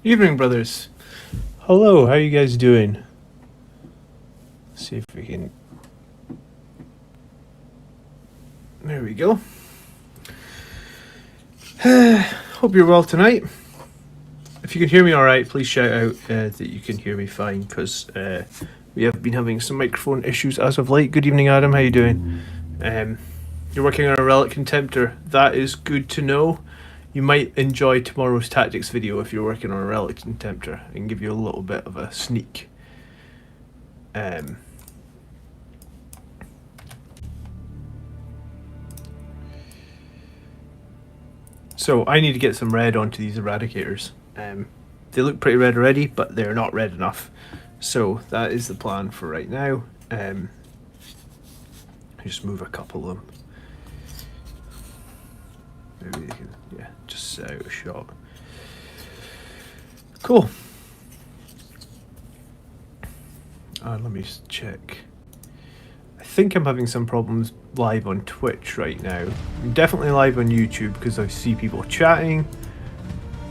Evening, brothers. Hello, how you guys doing? See if we can... There we go. Hope you're well tonight. If you can hear me alright, please shout out that you can hear me fine, because we have been having some microphone issues as of late. Good evening, Adam. How you doing? You're working on a Relic Contemptor. That is good to know. You might enjoy tomorrow's tactics video if you're working on a Relic Contemptor. I can give you a little bit of a sneak. So I need to get some red onto these Eradicators. They look pretty red already, but they're not red enough. So that is the plan for right now. Just move a couple of them. Maybe they can, yeah, just set out a shot. Cool. Let me just check. I think I'm having some problems live on Twitch right now. I'm definitely live on YouTube because I see people chatting.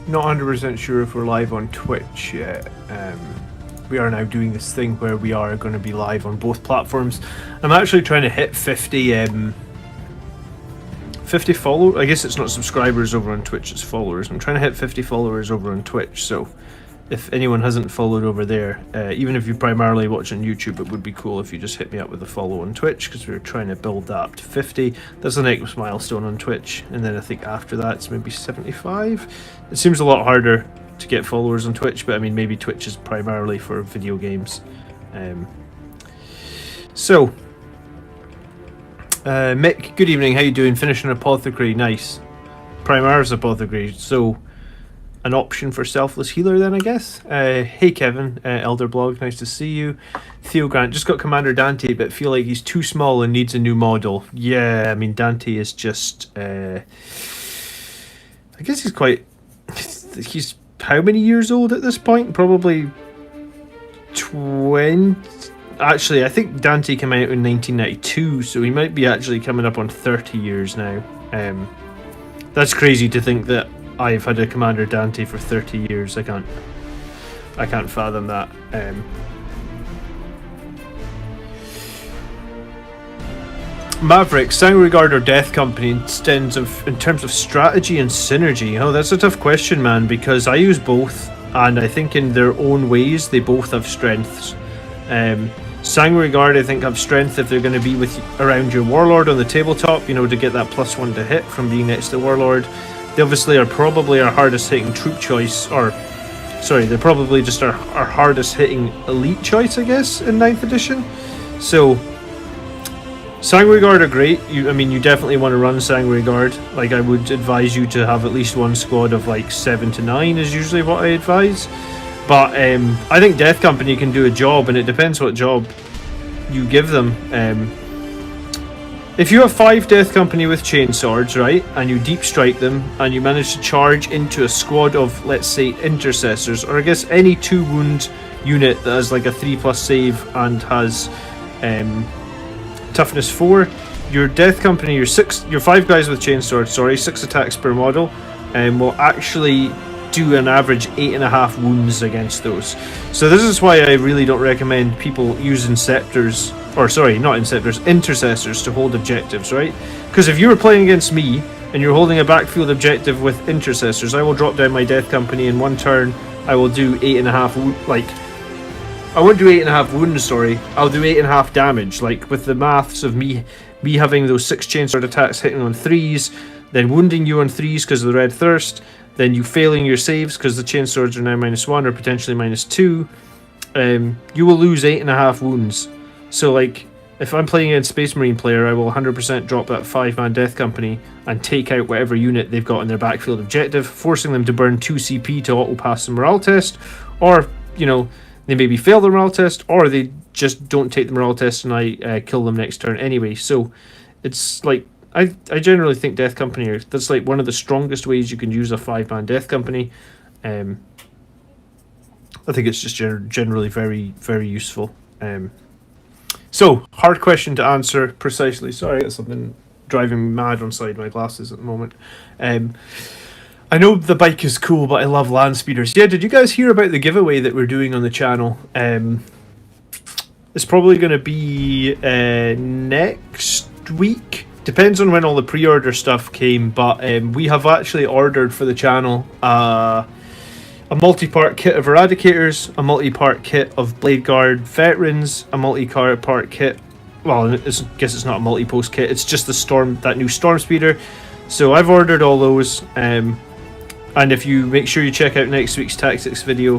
Not 100% sure if we're live on Twitch yet. We are now doing this thing where we are going to be live on both platforms. I'm actually trying to hit 50 followers. I guess it's not subscribers over on Twitch, it's followers. I'm trying to hit 50 followers over on Twitch, so if anyone hasn't followed over there, even if you primarily watch on YouTube, it would be cool if you just hit me up with a follow on Twitch, because we're trying to build that up to 50. That's the next milestone on Twitch, and then I think after that it's maybe 75. It seems a lot harder to get followers on Twitch, but I mean, maybe Twitch is primarily for video games. Mick, good evening, how you doing? Finishing Apothecary, nice. Primaris Apothecary, so an option for Selfless Healer then, I guess. Hey Kevin, Elderblog, nice to see you. Theo Grant, just got Commander Dante, but feel like he's too small and needs a new model. Yeah, I mean, Dante is just... I guess he's quite... He's how many years old at this point? Probably 20... Actually, I think Dante came out in 1992, so he might be actually coming up on 30 years now. That's crazy to think that I've had a Commander Dante for 30 years. I can't fathom that. Maverick, Sangregard or Death Company in terms of strategy and synergy? Oh, that's a tough question, man, because I use both, and I think in their own ways they both have strengths. Sangregard, I think, have strength if they're going to be around your Warlord on the tabletop, you know, to get that +1 to hit from being next to Warlord. They obviously are probably our hardest hitting troop choice, or sorry, they're probably just our hardest hitting elite choice, I guess, in 9th edition. So Sangregard are great. You definitely want to run Sangregard. Like, I would advise you to have at least one squad of like 7 to 9 is usually what I advise. But I think Death Company can do a job, and it depends what job you give them. If you have 5 Death Company with chainswords, right, and you deep strike them, and you manage to charge into a squad of, let's say, intercessors, or I guess any 2 wound unit that has like a 3+ save and has toughness 4, your Death Company, your 5 guys with chainswords, 6 attacks per model, will actually do an average 8.5 wounds against those. So this is why I really don't recommend people using intercessors to hold objectives, right? Because if you were playing against me and you're holding a backfield objective with intercessors, I will drop down my Death Company in one turn. I will do 8.5 I won't do 8.5 wounds, I'll do 8.5 damage, like with the maths of me having those 6 chainsword attacks hitting on 3s, then wounding you on 3s because of the Red Thirst, then you failing your saves because the chainswords are now -1 or potentially -2, you will lose 8.5 wounds. So like, if I'm playing against Space Marine player, I will 100% drop that 5-man Death Company and take out whatever unit they've got in their backfield objective, forcing them to burn 2 CP to auto-pass the morale test, or, you know, they maybe fail the morale test, or they just don't take the morale test and I kill them next turn anyway. So it's like, I generally think Death Company that's like one of the strongest ways you can use a 5-man Death Company. I think it's just generally very, very useful. So, hard question to answer precisely. Sorry, I got something driving me mad on side my glasses at the moment. I know the bike is cool, but I love land speeders. Yeah, did you guys hear about the giveaway that we're doing on the channel? It's probably going to be next week. Depends on when all the pre-order stuff came, but we have actually ordered for the channel a multi-part kit of Eradicators, a multi-part kit of Blade Guard Veterans, a multi-part kit. Well, I guess it's not a multi-post kit. It's just that new Storm Speeder. So I've ordered all those. And if you make sure you check out next week's tactics video,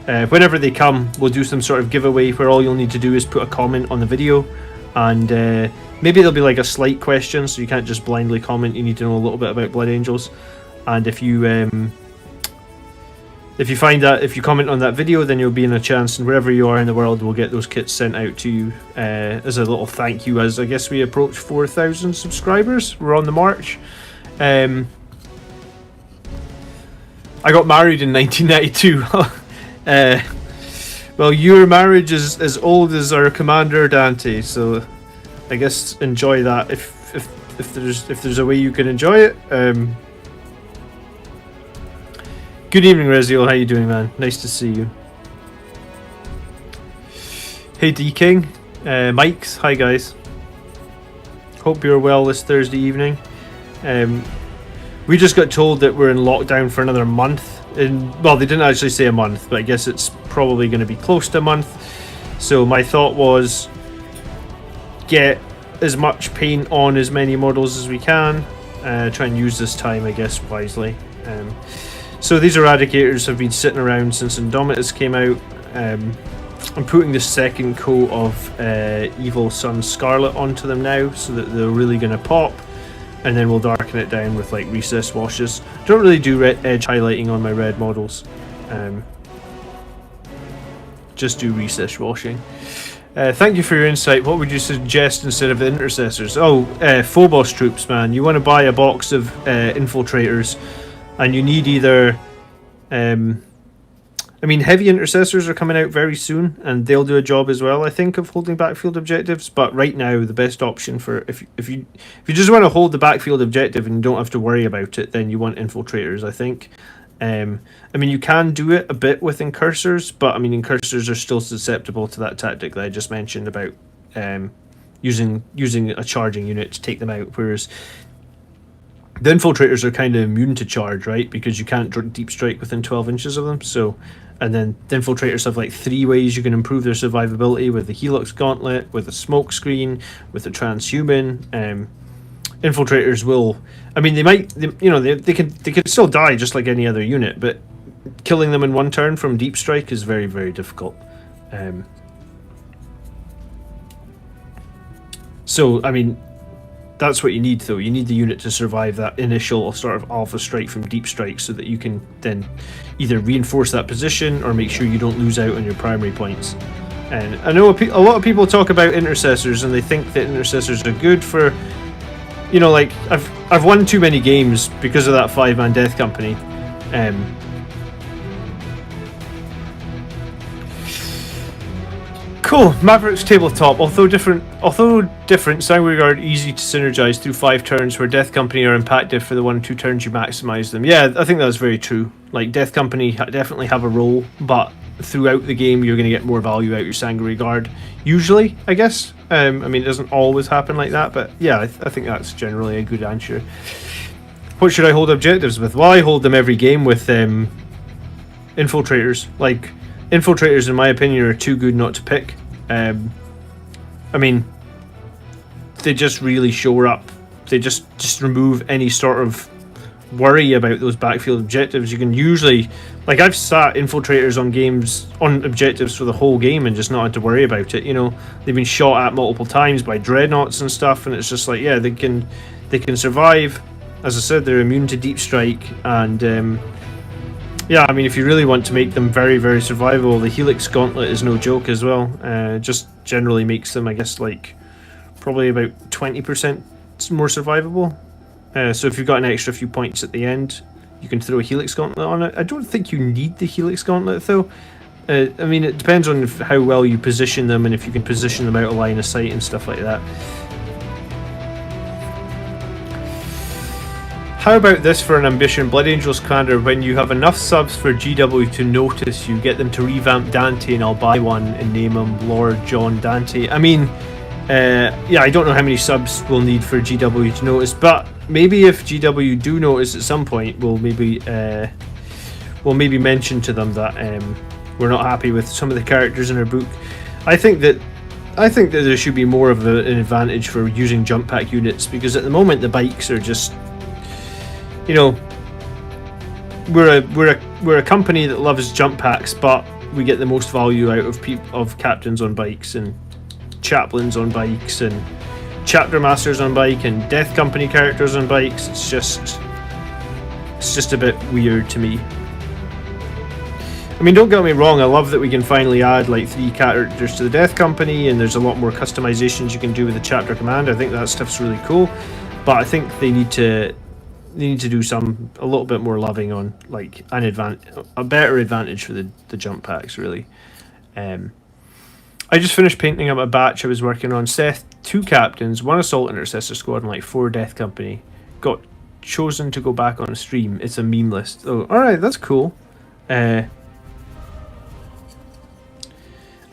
whenever they come, we'll do some sort of giveaway where all you'll need to do is put a comment on the video, and maybe there'll be like a slight question, so you can't just blindly comment. You need to know a little bit about Blood Angels, and if you comment on that video, then you'll be in a chance, and wherever you are in the world, we'll get those kits sent out to you as a little thank you. As I guess we approach 4,000 subscribers, we're on the march. I got married in 1992. Well, your marriage is as old as our commander Dante, so I guess enjoy that if there's a way you can enjoy it. Good evening, Reziel. How you doing, man? Nice to see you. Hey, D King, Mike's. Hi, guys. Hope you're well this Thursday evening. We just got told that we're in lockdown for another month. Well, they didn't actually say a month, but I guess it's probably going to be close to a month. So my thought was get as much paint on as many models as we can. Try and use this time, I guess, wisely. So these Eradicators have been sitting around since Indomitus came out. I'm putting the second coat of Evil Sun Scarlet onto them now, so that they're really going to pop. And then we'll darken it down with like recess washes. Don't really do edge highlighting on my red models. Just do recess washing. Thank you for your insight. What would you suggest instead of the intercessors? Oh, Phobos troops, man. You want to buy a box of infiltrators, and you need either... I mean, heavy intercessors are coming out very soon, and they'll do a job as well, I think, of holding backfield objectives. But right now, the best option for if you just want to hold the backfield objective and you don't have to worry about it, then you want infiltrators, I think. I mean, you can do it a bit with incursors, but I mean, incursors are still susceptible to that tactic that I just mentioned about using a charging unit to take them out, whereas the infiltrators are kind of immune to charge, right? Because you can't deep strike within 12 inches of them. So, and then the infiltrators have like 3 ways you can improve their survivability: with the Helix Gauntlet, with a smoke screen, with a transhuman. Infiltrators will, I mean, they can still die just like any other unit, but killing them in one turn from deep strike is very, very difficult. So, I mean, that's what you need, though. You need the unit to survive that initial sort of alpha strike from deep strike, so that you can then either reinforce that position or make sure you don't lose out on your primary points. And I know a lot of people talk about intercessors, and they think that intercessors are good for, you know, like I've won too many games because of that 5-man death company. Cool. Maverick's tabletop. Although different, Sangregard easy to synergize through 5 turns, where Death Company are impacted for the 1 or 2 turns you maximize them. Yeah, I think that's very true. Like, Death Company definitely have a role, but throughout the game you're going to get more value out your Sangregard. Usually, I guess. I mean, it doesn't always happen like that, but yeah, I think that's generally a good answer. What should I hold objectives with? Well, I hold them every game with infiltrators. Like, infiltrators, in my opinion, are too good not to pick. I mean, they just really shore up. They just remove any sort of worry about those backfield objectives. You can usually, like, I've sat infiltrators on objectives for the whole game and just not had to worry about it. You know, they've been shot at multiple times by dreadnoughts and stuff, and it's just like, yeah, they can survive. As I said, they're immune to deep strike, and yeah, I mean, if you really want to make them very, very survivable, the Helix Gauntlet is no joke as well. Just generally makes them, I guess, like, probably about 20% more survivable. So if you've got an extra few points at the end, you can throw a Helix Gauntlet on it. I don't think you need the Helix Gauntlet, though. I mean, it depends on how well you position them, and if you can position them out of line of sight and stuff like that. how about this for an ambition, Blood Angels Commander? When you have enough subs for GW to notice you, get them to revamp Dante, and I'll buy one and name him Lord John Dante. I mean, yeah, I don't know how many subs we'll need for GW to notice, but maybe if GW do notice at some point, we'll maybe mention to them that we're not happy with some of the characters in our book. I think that there should be more of an advantage for using jump pack units, because at the moment the bikes are just, you know, we're a company that loves jump packs, but we get the most value out of captains on bikes and chaplains on bikes and chapter masters on bike and death company characters on bikes. It's just a bit weird to me. I mean, don't get me wrong, I love that we can finally add like 3 characters to the Death Company, and there's a lot more customizations you can do with the chapter command. I think that stuff's really cool, but I think they need to do a little bit more loving on like a better advantage for the jump packs, really. I just finished painting up a batch I was working on. Seth, 2 captains, 1 assault intercessor squad, and like 4 Death Company. Got chosen to go back on stream. It's a meme list. Oh, alright, that's cool. I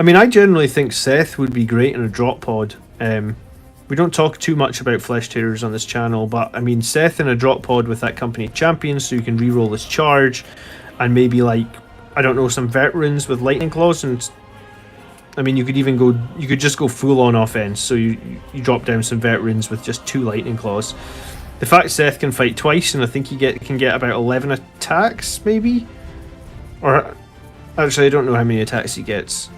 mean, I generally think Seth would be great in a drop pod. We don't talk too much about Flesh Tearers on this channel, but I mean, Seth in a drop pod with that company champion, so you can reroll his charge, and maybe like, I don't know, some veterans with lightning claws. And I mean, you could just go full on offense, so you drop down some veterans with just 2 lightning claws. The fact Seth can fight twice, and I think he can get about 11 attacks, maybe, or actually I don't know how many attacks he gets.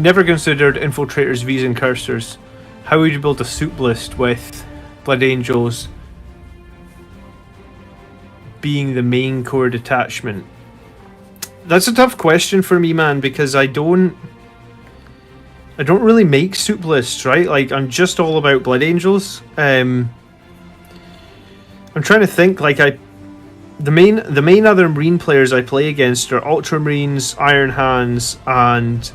Never considered infiltrators, V's and cursors. How would you build a soup list with Blood Angels being the main core detachment? That's a tough question for me, man, because I don't really make soup lists, right? Like, I'm just all about Blood Angels. I'm trying to think, like, the main other Marine players I play against are Ultramarines, Iron Hands, and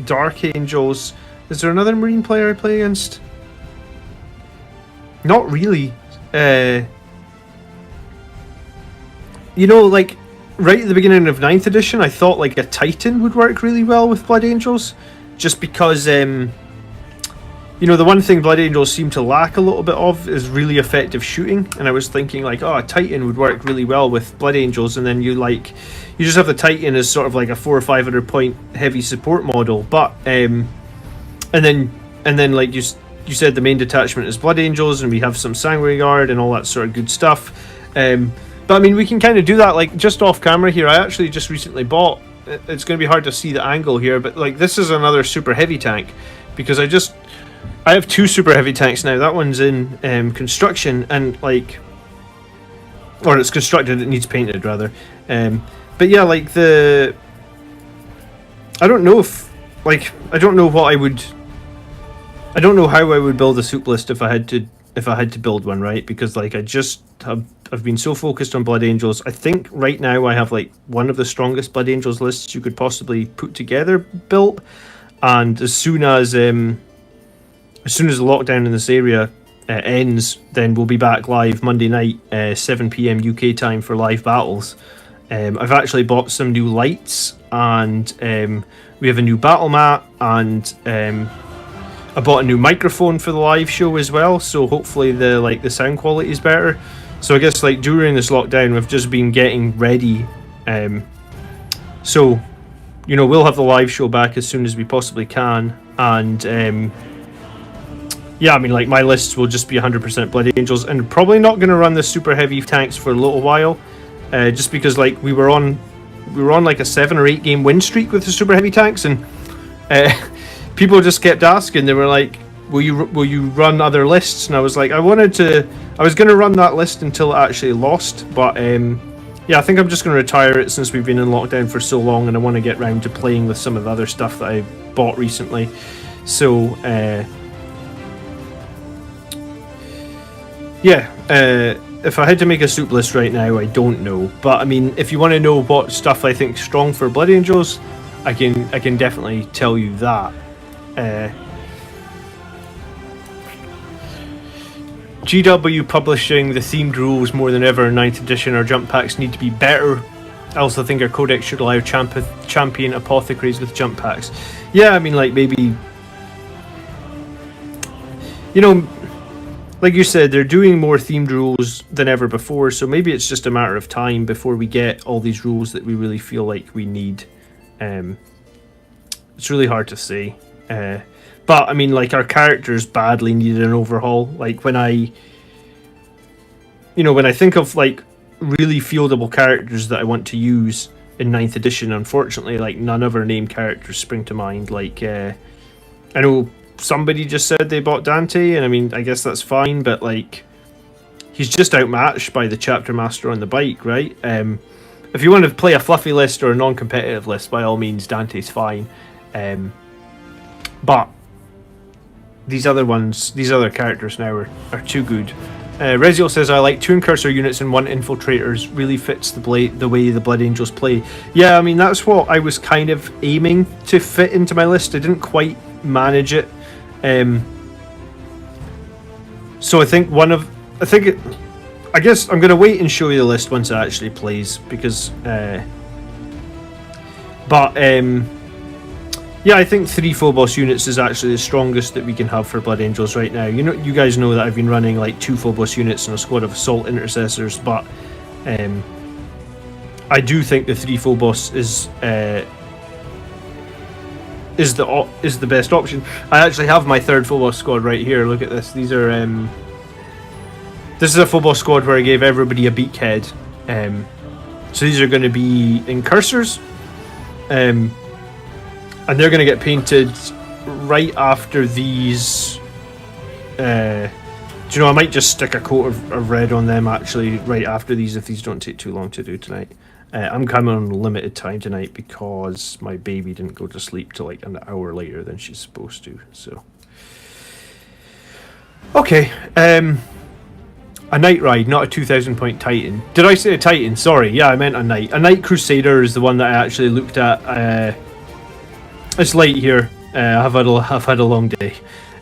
Dark Angels. Is there another Marine player I play against? Not really. You know, like, right at the beginning of 9th edition, I thought like a Titan would work really well with Blood Angels, just because, you know, the one thing Blood Angels seem to lack a little bit of is really effective shooting, and I was thinking like, oh, a Titan would work really well with Blood Angels, and then you just have the Titan as sort of like a 400 or 500 point heavy support model, but and then like you said, the main detachment is Blood Angels, and we have some Sanguinary Guard and all that sort of good stuff. But I mean, we can kind of do that like just off camera here. I actually just recently bought, it's going to be hard to see the angle here, but like this is another super heavy tank, because I have 2 super heavy tanks now. That one's in construction, and like, or it's constructed, it needs painted rather. But yeah, like I don't know how I would build a soup list if I had to build one, right? Because like I've been so focused on Blood Angels. I think right now I have like one of the strongest Blood Angels lists you could possibly put together built, and as soon as the lockdown in this area ends, then we'll be back live Monday night, 7 PM UK time for live battles. I've actually bought some new lights, and we have a new battle mat, and I bought a new microphone for the live show as well, so hopefully the sound quality is better. So I guess like during this lockdown we've just been getting ready, so you know, we'll have the live show back as soon as we possibly can, and yeah, I mean, like, my lists will just be 100% Blood Angels, and probably not going to run the super heavy tanks for a little while, just because like we were on like a 7 or 8 game win streak with the super heavy tanks, and people just kept asking. They were like, will you run other lists? And I was like, I was going to run that list until it actually lost, but yeah, I think I'm just going to retire it since we've been in lockdown for so long, and I want to get round to playing with some of the other stuff that I bought recently. So yeah, if I had to make a soup list right now, I don't know. But I mean, if you want to know what stuff I think strong for Blood Angels, I can definitely tell you that. GW publishing the themed rules more than ever in 9th edition. Our jump packs need to be better. I also think our codex should allow champion apothecaries with jump packs. Yeah, I mean, like, maybe, you know, like you said, they're doing more themed rules than ever before, so maybe it's just a matter of time before we get all these rules that we really feel like we need. It's really hard to say. But, I mean, like, our characters badly needed an overhaul. Like, when I think of, like, really fieldable characters that I want to use in 9th edition, unfortunately, like, none of our named characters spring to mind. Like, I know somebody just said they bought Dante, and I mean, I guess that's fine, but, like, he's just outmatched by the chapter master on the bike, right? If you want to play a fluffy list or a non-competitive list, by all means, Dante's fine. But these other characters now are too good. Reziel says, I like 2 Incursor units and 1 Infiltrators. Really fits the way the Blood Angels play. Yeah, I mean, that's what I was kind of aiming to fit into my list. I didn't quite manage it. So I think I guess I'm going to wait and show you the list once it actually plays, because yeah, I think 3 Phobos units is actually the strongest that we can have for Blood Angels right now. You guys know that I've been running like 2 Phobos units and a squad of Assault Intercessors, but I do think the 3 Phobos is the best option. I actually have my 3rd Phobos squad right here. Look at this. These are this is a Phobos squad where I gave everybody a beakhead. So these are going to be Incursors. And they're going to get painted right after these. Do you know, I might just stick a coat of red on them actually right after these, if these don't take too long to do tonight. I'm coming on limited time tonight because my baby didn't go to sleep till like an hour later than she's supposed to. So, okay. A Knight Ride, not a 2,000 point Titan. Did I say a Titan? Sorry, yeah, I meant a Knight. A Knight Crusader is the one that I actually looked at. It's late here. I've had a long day.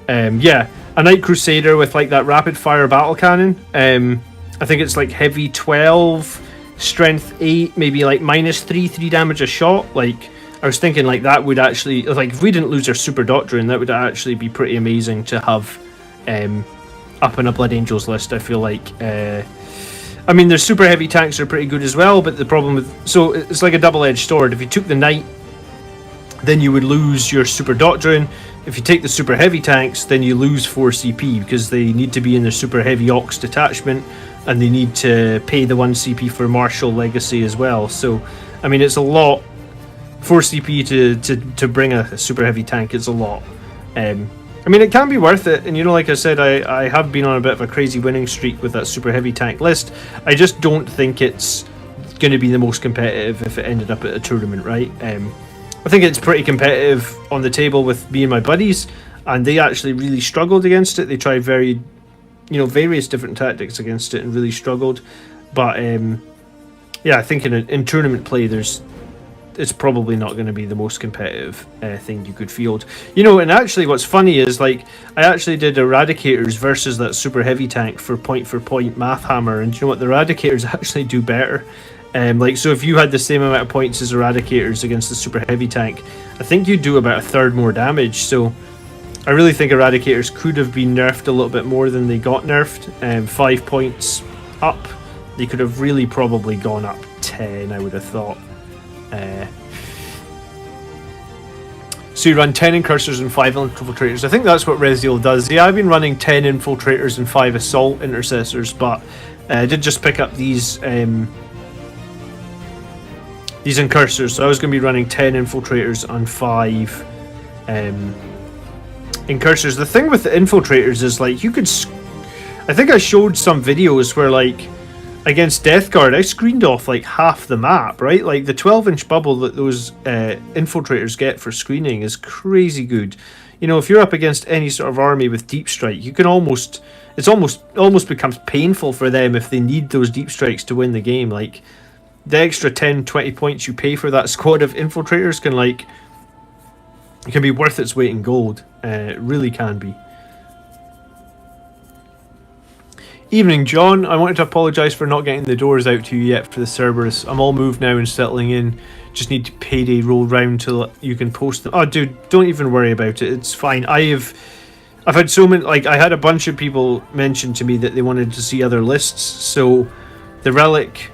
Yeah, a Knight Crusader with like that rapid fire battle cannon. I think it's like heavy 12, strength 8, maybe like -3 damage a shot. Like, I was thinking like that would actually, like, if we didn't lose our Super Doctrine, that would actually be pretty amazing to have up in a Blood Angels list. I feel like. I mean, their super heavy tanks are pretty good as well, but the problem with, so it's like a double-edged sword. If you took the Knight, then you would lose your Super Doctrine. If you take the super heavy tanks, then you lose 4 CP because they need to be in their super heavy Ox detachment, and they need to pay the 1 CP for Martial Legacy as well. So, I mean, it's a lot. 4 CP to bring a super heavy tank is a lot. I mean, it can be worth it, and you know, like I said, I have been on a bit of a crazy winning streak with that super heavy tank list. I just don't think it's going to be the most competitive if it ended up at a tournament, right? I think it's pretty competitive on the table with me and my buddies, and they actually really struggled against it. They tried various different tactics against it and really struggled. But yeah, I think in tournament play, it's probably not going to be the most competitive thing you could field. You know, and actually what's funny is, like, I actually did Eradicators versus that super heavy tank for point Math Hammer, and you know what, the Eradicators actually do better. Like, so if you had the same amount of points as Eradicators against the super heavy tank, I think you'd do about 1/3 more damage. So I really think Eradicators could have been nerfed a little bit more than they got nerfed. 5 points up. They could have really probably gone up 10, I would have thought. So you run 10 Incursors and 5 Infiltrators. I think that's what Reziel does. Yeah, I've been running 10 Infiltrators and 5 Assault Intercessors, but I did just pick up these Incursors, so I was going to be running 10 Infiltrators and 5 Incursors. The thing with the Infiltrators is, like, you could... I think I showed some videos where, like, against Death Guard, I screened off, like, half the map, right? Like, the 12-inch bubble that those Infiltrators get for screening is crazy good. You know, if you're up against any sort of army with Deep Strike, you can almost... It's almost becomes painful for them if they need those Deep Strikes to win the game. Like, the extra 10-20 points you pay for that squad of Infiltrators can, like, it can be worth its weight in gold. It really can be. Evening, John. I wanted to apologise for not getting the doors out to you yet for the Cerberus. I'm all moved now and settling in. Just need to payday roll round till you can post them. Oh, dude, don't even worry about it. It's fine. I've had so many. Like, I had a bunch of people mention to me that they wanted to see other lists. So, the relic,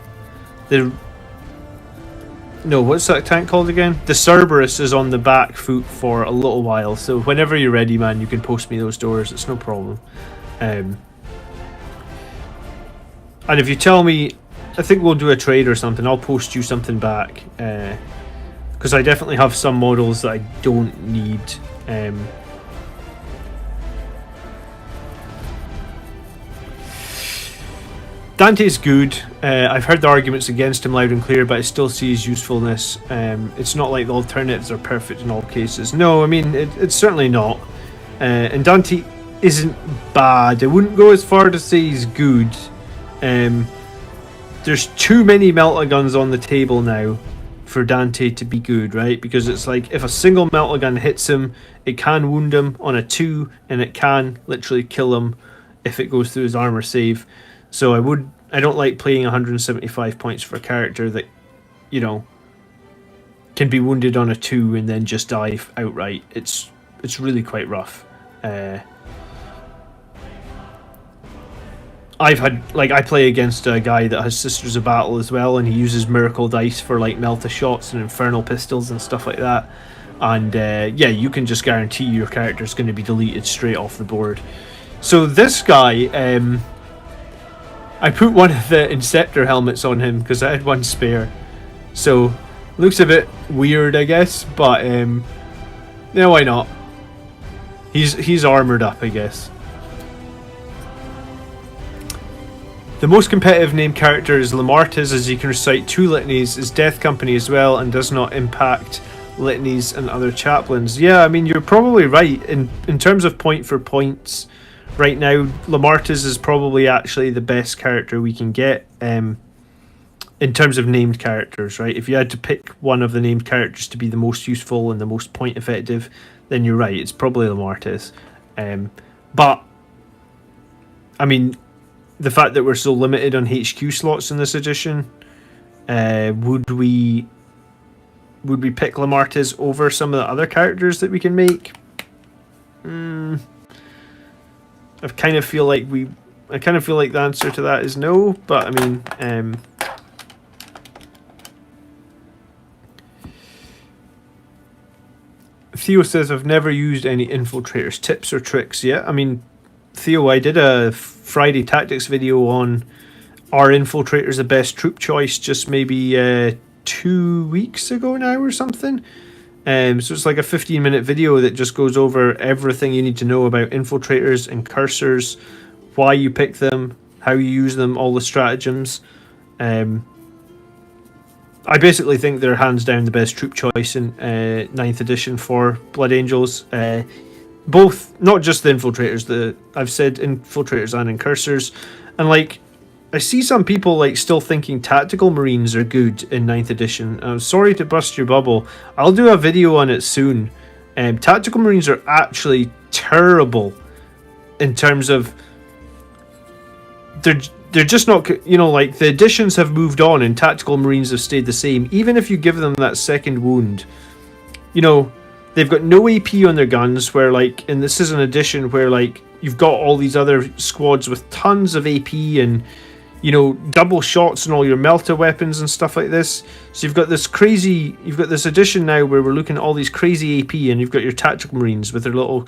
what's that tank called again? The Cerberus is on the back foot for a little while. So whenever you're ready, man, you can post me those doors. It's no problem. And if you tell me, I think we'll do a trade or something, I'll post you something back. Because I definitely have some models that I don't need. Dante's good. I've heard the arguments against him loud and clear, but I still see his usefulness. It's not like the alternatives are perfect in all cases. No, I mean, it's certainly not. And Dante isn't bad. I wouldn't go as far to say he's good. There's too many melta-guns on the table now for Dante to be good, right? Because it's like, if a single melta-gun hits him, it can wound him on a 2, and it can literally kill him if it goes through his armor save. So I don't like playing 175 points for a character that, you know, can be wounded on a 2 and then just die outright. It's really quite rough. I play against a guy that has Sisters of Battle as well, and he uses Miracle Dice for like Melta shots and Infernal Pistols and stuff like that. And yeah, you can just guarantee your character's going to be deleted straight off the board. So this guy, I put one of the Inceptor helmets on him because I had one spare. So looks a bit weird, I guess, but yeah, why not? He's armored up, I guess. The most competitive named character is Lamartis, as he can recite 2 litanies, is Death Company as well, and does not impact litanies and other chaplains. Yeah, I mean, you're probably right. In terms of point for points, right now, Lamartis is probably actually the best character we can get in terms of named characters, right? If you had to pick one of the named characters to be the most useful and the most point effective, then you're right, it's probably Lamartis. But, I mean, the fact that we're so limited on HQ slots in this edition, would we pick Lamartis over some of the other characters that we can make? I kind of feel like the answer to that is no, but I mean, Theo says, I've never used any infiltrators tips or tricks yet. I mean, Theo, I did a Friday Tactics video on are infiltrators the best troop choice just maybe 2 weeks ago now or something. So it's like a 15-minute video that just goes over everything you need to know about infiltrators and cursors, why you pick them, how you use them, all the stratagems. I basically think they're hands down the best troop choice in 9th edition for Blood Angels. Both, not just the infiltrators, I've said infiltrators and incursors. And like, I see some people like still thinking tactical marines are good in 9th edition. I'm sorry to bust your bubble. I'll do a video on it soon. Tactical marines are actually terrible in terms of they're just not, you know, like the editions have moved on and tactical marines have stayed the same. Even if you give them that second wound, you know, they've got no AP on their guns, where like, and this is an edition where like you've got all these other squads with tons of AP and, you know, double shots and all your melta weapons and stuff like this. So you've got this edition now where we're looking at all these crazy AP, and you've got your tactical marines with their little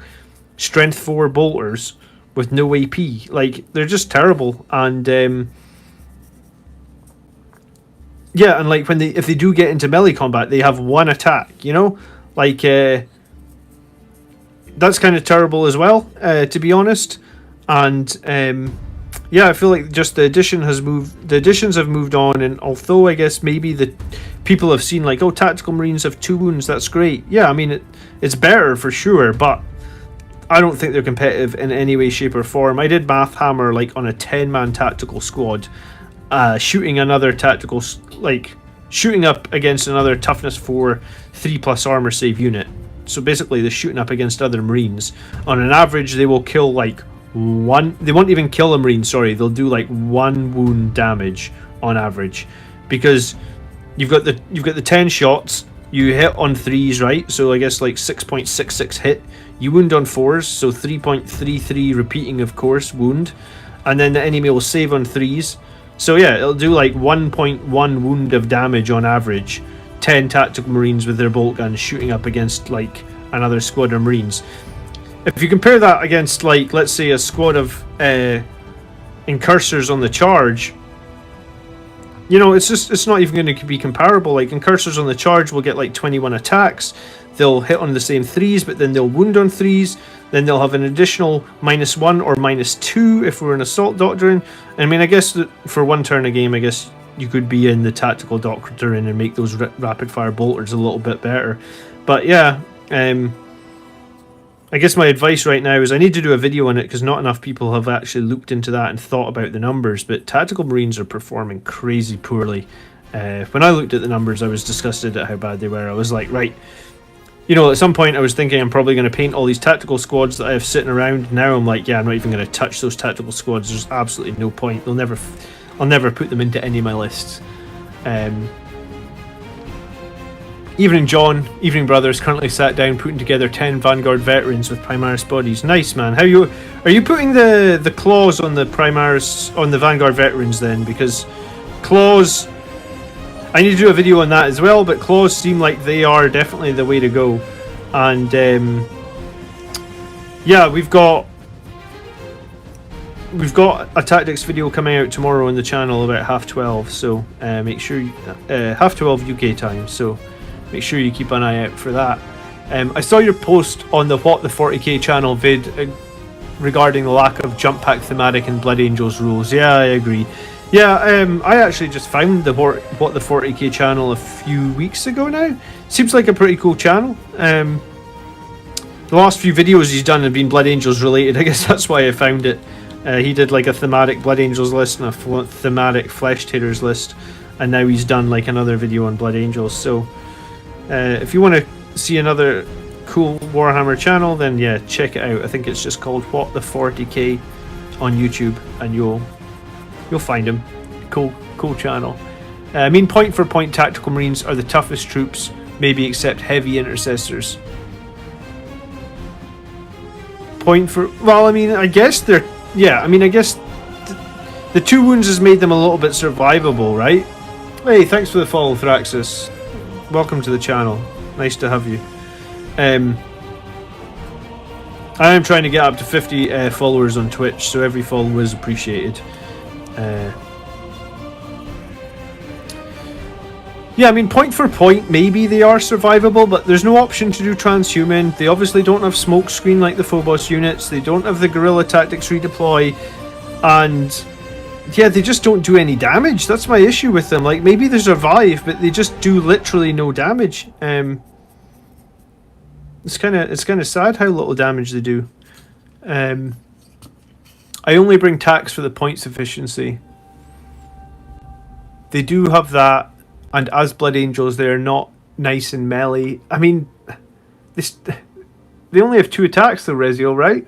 strength 4 bolters with no AP. Like, they're just terrible. And yeah, and like if they do get into melee combat, they have 1 attack, you know? Like, that's kind of terrible as well, to be honest. And yeah, I feel like just the editions have moved on, and although I guess maybe the people have seen like, oh, tactical marines have 2 wounds, that's great. Yeah, I mean, it's better for sure, but I don't think they're competitive in any way, shape or form. I did Math Hammer like on a 10-man tactical squad, shooting up against another toughness 4 3+ armor save unit. So basically they're shooting up against other marines. On an average, they will kill like one. They won't even kill a Marine. Sorry, they'll do like 1 wound damage on average, because you've got the 10 shots. You hit on 3s, right? So I guess like 6.66 hit. You wound on 4s, so 3.33 repeating, of course, wound, and then the enemy will save on 3s. So yeah, it'll do like 1.1 wound of damage on average. 10 tactical Marines with their bolt guns shooting up against like another squad of Marines. If you compare that against, like, let's say a squad of incursors on the charge, you know, it's not even going to be comparable. Like, incursors on the charge will get like 21 attacks. They'll hit on the same 3s, but then they'll wound on 3s. Then they'll have an additional -1 or -2 if we're in assault doctrine. I mean, I guess that for 1 turn a game, I guess you could be in the tactical doctrine and make those rapid fire bolters a little bit better. But yeah, I guess my advice right now is I need to do a video on it, because not enough people have actually looked into that and thought about the numbers. But tactical Marines are performing crazy poorly. When I looked at the numbers, I was disgusted at how bad they were. I was like, right, you know, at some point I was thinking I'm probably going to paint all these tactical squads that I have sitting around. Now I'm like, yeah, I'm not even going to touch those tactical squads. There's absolutely no point. I'll never put them into any of my lists. Evening John, evening brothers, currently sat down putting together 10 Vanguard veterans with Primaris bodies. Nice, man. Are you putting the claws on the Primaris, on the Vanguard veterans then? Because claws, I need to do a video on that as well, but claws seem like they are definitely the way to go. And yeah, we've got a tactics video coming out tomorrow on the channel about 12:30, so make sure you, 12:30 UK time, so make sure you keep an eye out for that. I saw your post on the What the 40k channel vid regarding the lack of jump pack thematic in Blood Angels rules. Yeah, I agree. Yeah, I actually just found the What the 40k channel a few weeks ago now. Seems like a pretty cool channel. The last few videos he's done have been Blood Angels related. I guess that's why I found it. He did like a thematic Blood Angels list and a thematic Flesh Tearers list, and now he's done like another video on Blood Angels. So if you want to see another cool Warhammer channel, then yeah, check it out. I think it's just called What the 40k on YouTube, and you'll find him. Cool channel. I mean, point for point, tactical Marines are the toughest troops, maybe except heavy intercessors. Point for, well, I mean, I guess they're, yeah, I mean, I guess the 2 wounds has made them a little bit survivable, right? Hey, thanks for the follow, Thraxis. Welcome to the channel. Nice to have you. I am trying to get up to 50 followers on Twitch, so every follow is appreciated. Yeah, I mean, point for point, maybe they are survivable, but there's no option to do transhuman. They obviously don't have smoke screen like the Phobos units. They don't have the guerrilla tactics redeploy, and yeah, they just don't do any damage. That's my issue with them. Like, maybe they survive, but they just do literally no damage. It's kind of sad how little damage they do. I only bring tax for the points efficiency. They do have that, and as Blood Angels, they are not nice and melee. I mean, they only have 2 attacks though, Reziel, right?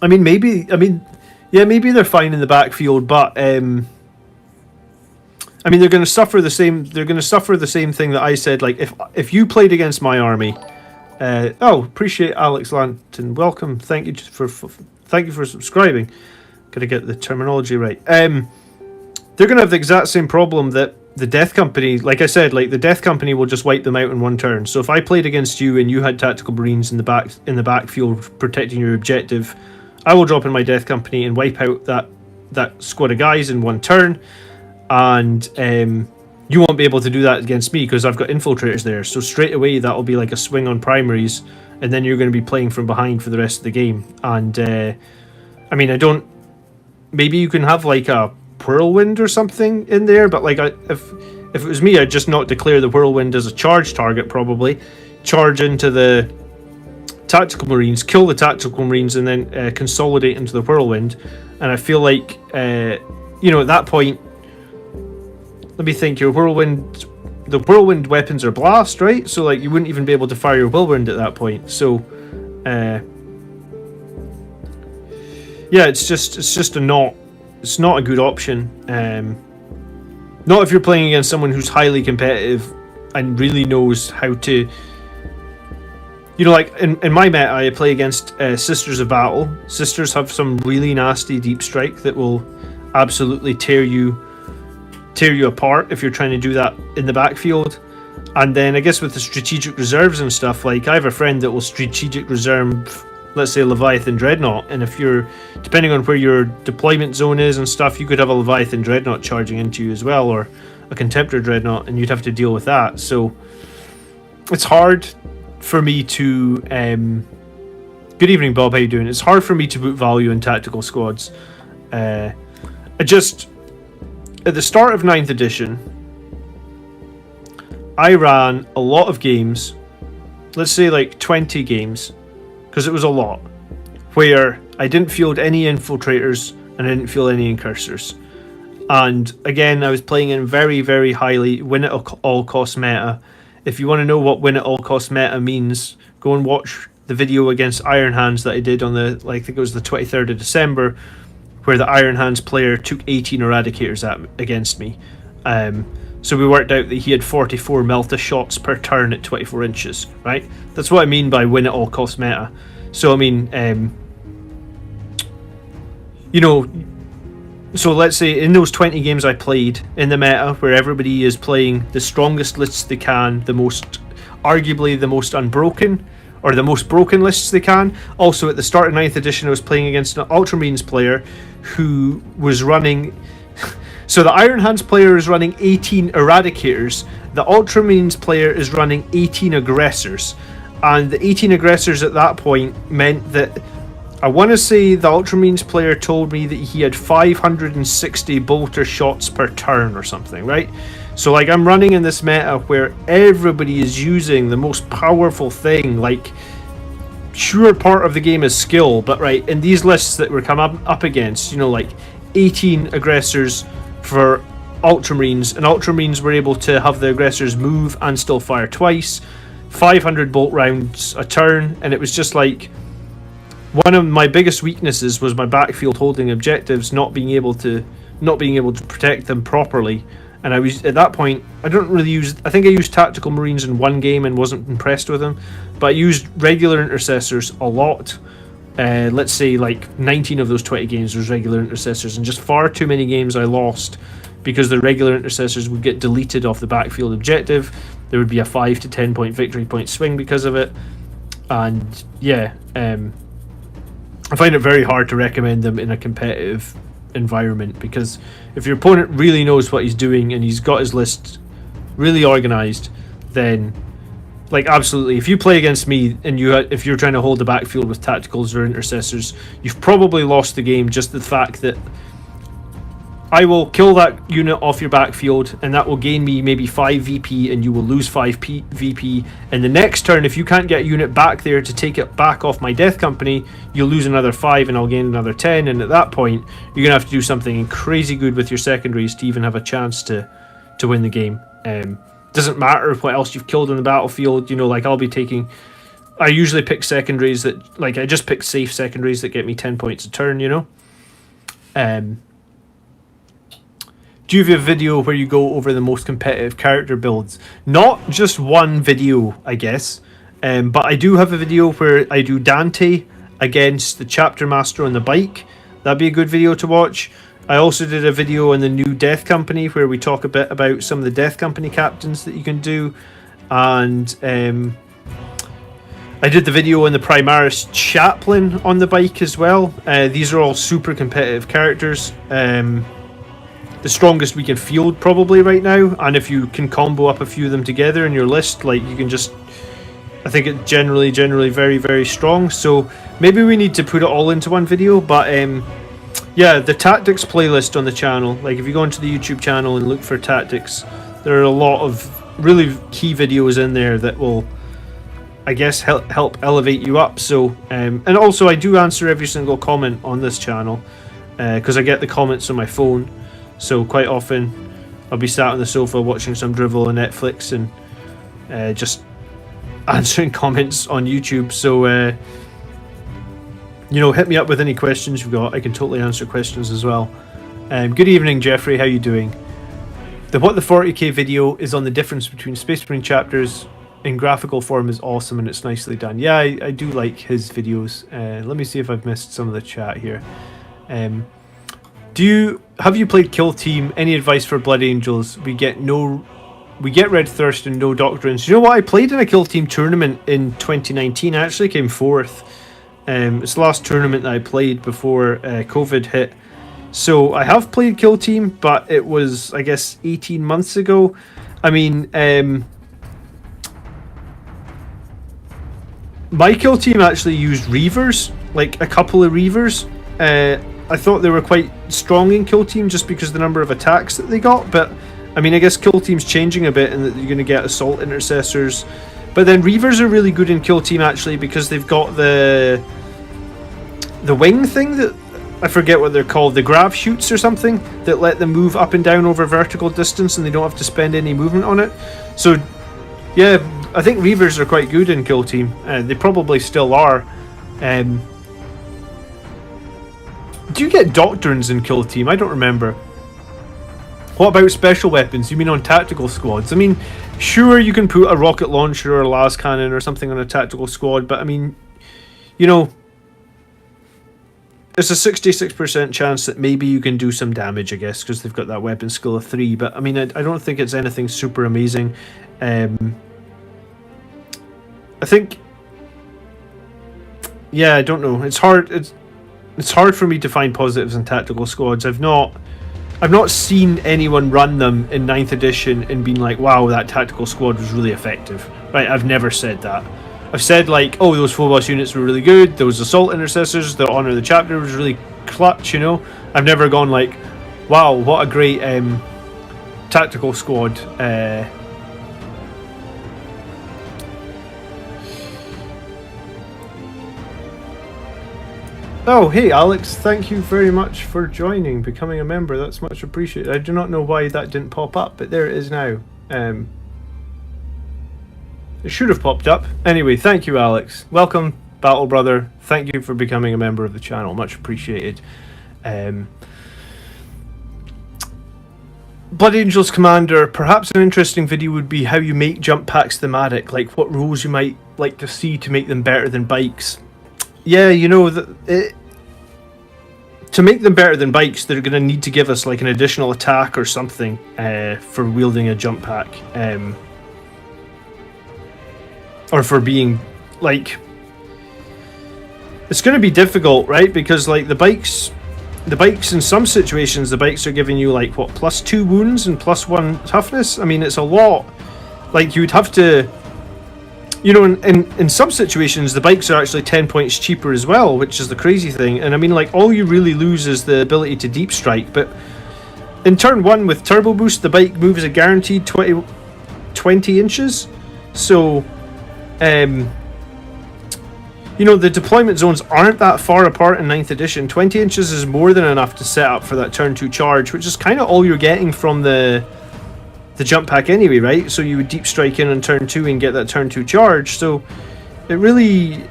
I mean, yeah, maybe they're fine in the backfield, but I mean, they're going to suffer the same. They're going to suffer the same thing that I said. Like, if you played against my army, oh, appreciate Alex Lanton. Welcome. Thank you for subscribing. Got to get the terminology right. They're going to have the exact same problem that the Death Company, like I said, like the Death Company will just wipe them out in 1 turn. So if I played against you and you had tactical Marines in the backfield protecting your objective, I will drop in my Death Company and wipe out that squad of guys in 1 turn, and you won't be able to do that against me because I've got infiltrators there. So straight away that will be like a swing on primaries, and then you're going to be playing from behind for the rest of the game. And I mean, maybe you can have like a whirlwind or something in there, but like if it was me, I'd just not declare the whirlwind as a charge target, probably charge into the tactical Marines, kill the tactical Marines, and then consolidate into the whirlwind. And I feel like you know, at that point, let me think, the whirlwind weapons are blast, right? So like you wouldn't even be able to fire your whirlwind at that point. So yeah, it's just a not. It's not a good option. Not if you're playing against someone who's highly competitive and really knows how to. You know, like in my meta, I play against Sisters of Battle. Sisters have some really nasty deep strike that will absolutely tear you apart if you're trying to do that in the backfield. And then I guess with the strategic reserves and stuff, like I have a friend that will strategic reserve, let's say, Leviathan Dreadnought, and if you're, depending on where your deployment zone is and stuff, you could have a Leviathan Dreadnought charging into you as well, or a Contemptor Dreadnought, and you'd have to deal with that. So it's hard for me to good evening, Bob, how you doing? It's hard for me to put value in tactical squads. I just, at the start of 9th edition, I ran a lot of games, let's say like 20 games, because it was a lot, where I didn't field any infiltrators and I didn't field any incursors. And again, I was playing in very, very highly win at all cost meta. If you want to know what win at all cost meta means, go and watch the video against Iron Hands that I did on the, like, I think it was the 23rd of December, where the Iron Hands player took 18 Eradicators against me. So we worked out that he had 44 Melta shots per turn at 24 inches, right? That's what I mean by win at all cost meta. So I mean, you know, so let's say in those 20 games I played in the meta, where everybody is playing the strongest lists they can, the most, arguably the most unbroken, or the most broken lists they can. Also at the start of 9th edition, I was playing against an Ultramarines player who was running... So the Iron Hands player is running 18 Eradicators, the Ultramarines player is running 18 Aggressors. And the 18 Aggressors at that point meant that, I want to say the Ultramarines player told me that he had 560 bolter shots per turn or something, right? So like I'm running in this meta where everybody is using the most powerful thing, like, sure, part of the game is skill, but right, in these lists that we're coming up against, you know, like 18 Aggressors for Ultramarines, and Ultramarines were able to have the Aggressors move and still fire twice, 500 bolt rounds a turn, and it was just like, one of my biggest weaknesses was my backfield holding objectives, not being able to protect them properly. And I was, at that point, I think I used Tactical Marines in one game and wasn't impressed with them, but I used regular intercessors a lot. Let's say like 19 of those 20 games was regular intercessors, and just far too many games I lost because the regular intercessors would get deleted off the backfield objective. There would be a 5 to 10 point victory point swing because of it. And yeah, I find it very hard to recommend them in a competitive environment, because if your opponent really knows what he's doing and he's got his list really organized, then like absolutely, if you play against me and if you're trying to hold the backfield with tacticals or intercessors, you've probably lost the game. Just the fact that I will kill that unit off your backfield, and that will gain me maybe 5 VP, and you will lose 5 VP. And the next turn, if you can't get a unit back there to take it back off my Death Company, you'll lose another 5, and I'll gain another 10. And at that point, you're gonna have to do something crazy good with your secondaries to even have a chance to win the game. Doesn't matter what else you've killed on the battlefield. You know, like I usually pick secondaries that, like, I just pick safe secondaries that get me 10 points a turn. You know. Do you have a video where you go over the most competitive character builds? Not just one video, I guess, but I do have a video where I do Dante against the Chapter Master on the bike. That'd be a good video to watch. I also did a video on the new Death Company where we talk a bit about some of the Death Company captains that you can do. And I did the video on the Primaris Chaplain on the bike as well. These are all super competitive characters. The strongest we can field probably right now, and if you can combo up a few of them together in your list, like, you can just, I think it's generally very, very strong. So maybe we need to put it all into one video. But yeah, the tactics playlist on the channel, like if you go into the YouTube channel and look for tactics, there are a lot of really key videos in there that will, I guess, help elevate you up. So and also I do answer every single comment on this channel, because I get the comments on my phone. So quite often I'll be sat on the sofa watching some drivel on Netflix and just answering comments on YouTube. So hit me up with any questions you've got. I can totally answer questions as well. Good evening, Jeffrey. How you doing? The What the 40k video is on the difference between Space Marine chapters in graphical form is awesome, and it's nicely done. Yeah, I do like his videos. Let me see if I've missed some of the chat here. Have you played Kill Team? Any advice for Blood Angels? We get Red Thirst and no Doctrines. You know what? I played in a Kill Team tournament in 2019. I actually came fourth. It's the last tournament that I played before COVID hit. So I have played Kill Team, but it was, I guess, 18 months ago. I mean, my Kill Team actually used Reavers, like a couple of Reavers. I thought they were quite strong in Kill Team just because of the number of attacks that they got, but I mean, I guess Kill Team's changing a bit in that you're going to get Assault Intercessors. But then Reavers are really good in Kill Team actually because they've got the wing thing that, I forget what they're called, the grav shoots or something, that let them move up and down over vertical distance and they don't have to spend any movement on it. So, yeah, I think Reavers are quite good in Kill Team. They probably still are. Do you get Doctrines in Kill Team? I don't remember. What about special weapons? You mean on tactical squads? I mean, sure, you can put a rocket launcher or a las cannon or something on a tactical squad, but I mean, there's a 66% chance that maybe you can do some damage, I guess, because they've got that weapon skill of 3. But I mean, I don't think it's anything super amazing. I think, yeah, I don't know. It's hard. It's hard for me to find positives in tactical squads. I've not seen anyone run them in 9th edition and been like, wow, that tactical squad was really effective. Right? I've never said that. I've said like, oh, those full boss units were really good. Those assault intercessors, the honor of the chapter was really clutch. I've never gone like, wow, what a great tactical squad. Oh, hey Alex, thank you very much for joining, becoming a member. That's much appreciated. I do not know why that didn't pop up, but there it is now. It should have popped up. Anyway, thank you, Alex. Welcome, Battle Brother. Thank you for becoming a member of the channel. Much appreciated. Blood Angels Commander, perhaps an interesting video would be how you make jump packs thematic, like what rules you might like to see to make them better than bikes. Yeah, to make them better than bikes, they're going to need to give us like an additional attack or something for wielding a jump pack. Or for being, like... It's going to be difficult, right? Because, like, the bikes, in some situations, the bikes are giving you, like, what, +2 wounds and +1 toughness? I mean, it's a lot. Like, you would have to... in some situations, the bikes are actually 10 points cheaper as well, which is the crazy thing. And, I mean, like, all you really lose is the ability to deep strike. But in turn 1 with Turbo Boost, the bike moves a guaranteed 20 inches. So... the deployment zones aren't that far apart in 9th edition. 20 inches is more than enough to set up for that turn 2 charge, which is kind of all you're getting from the jump pack anyway, right? So you would deep strike in on turn 2 and get that turn 2 charge. So it really...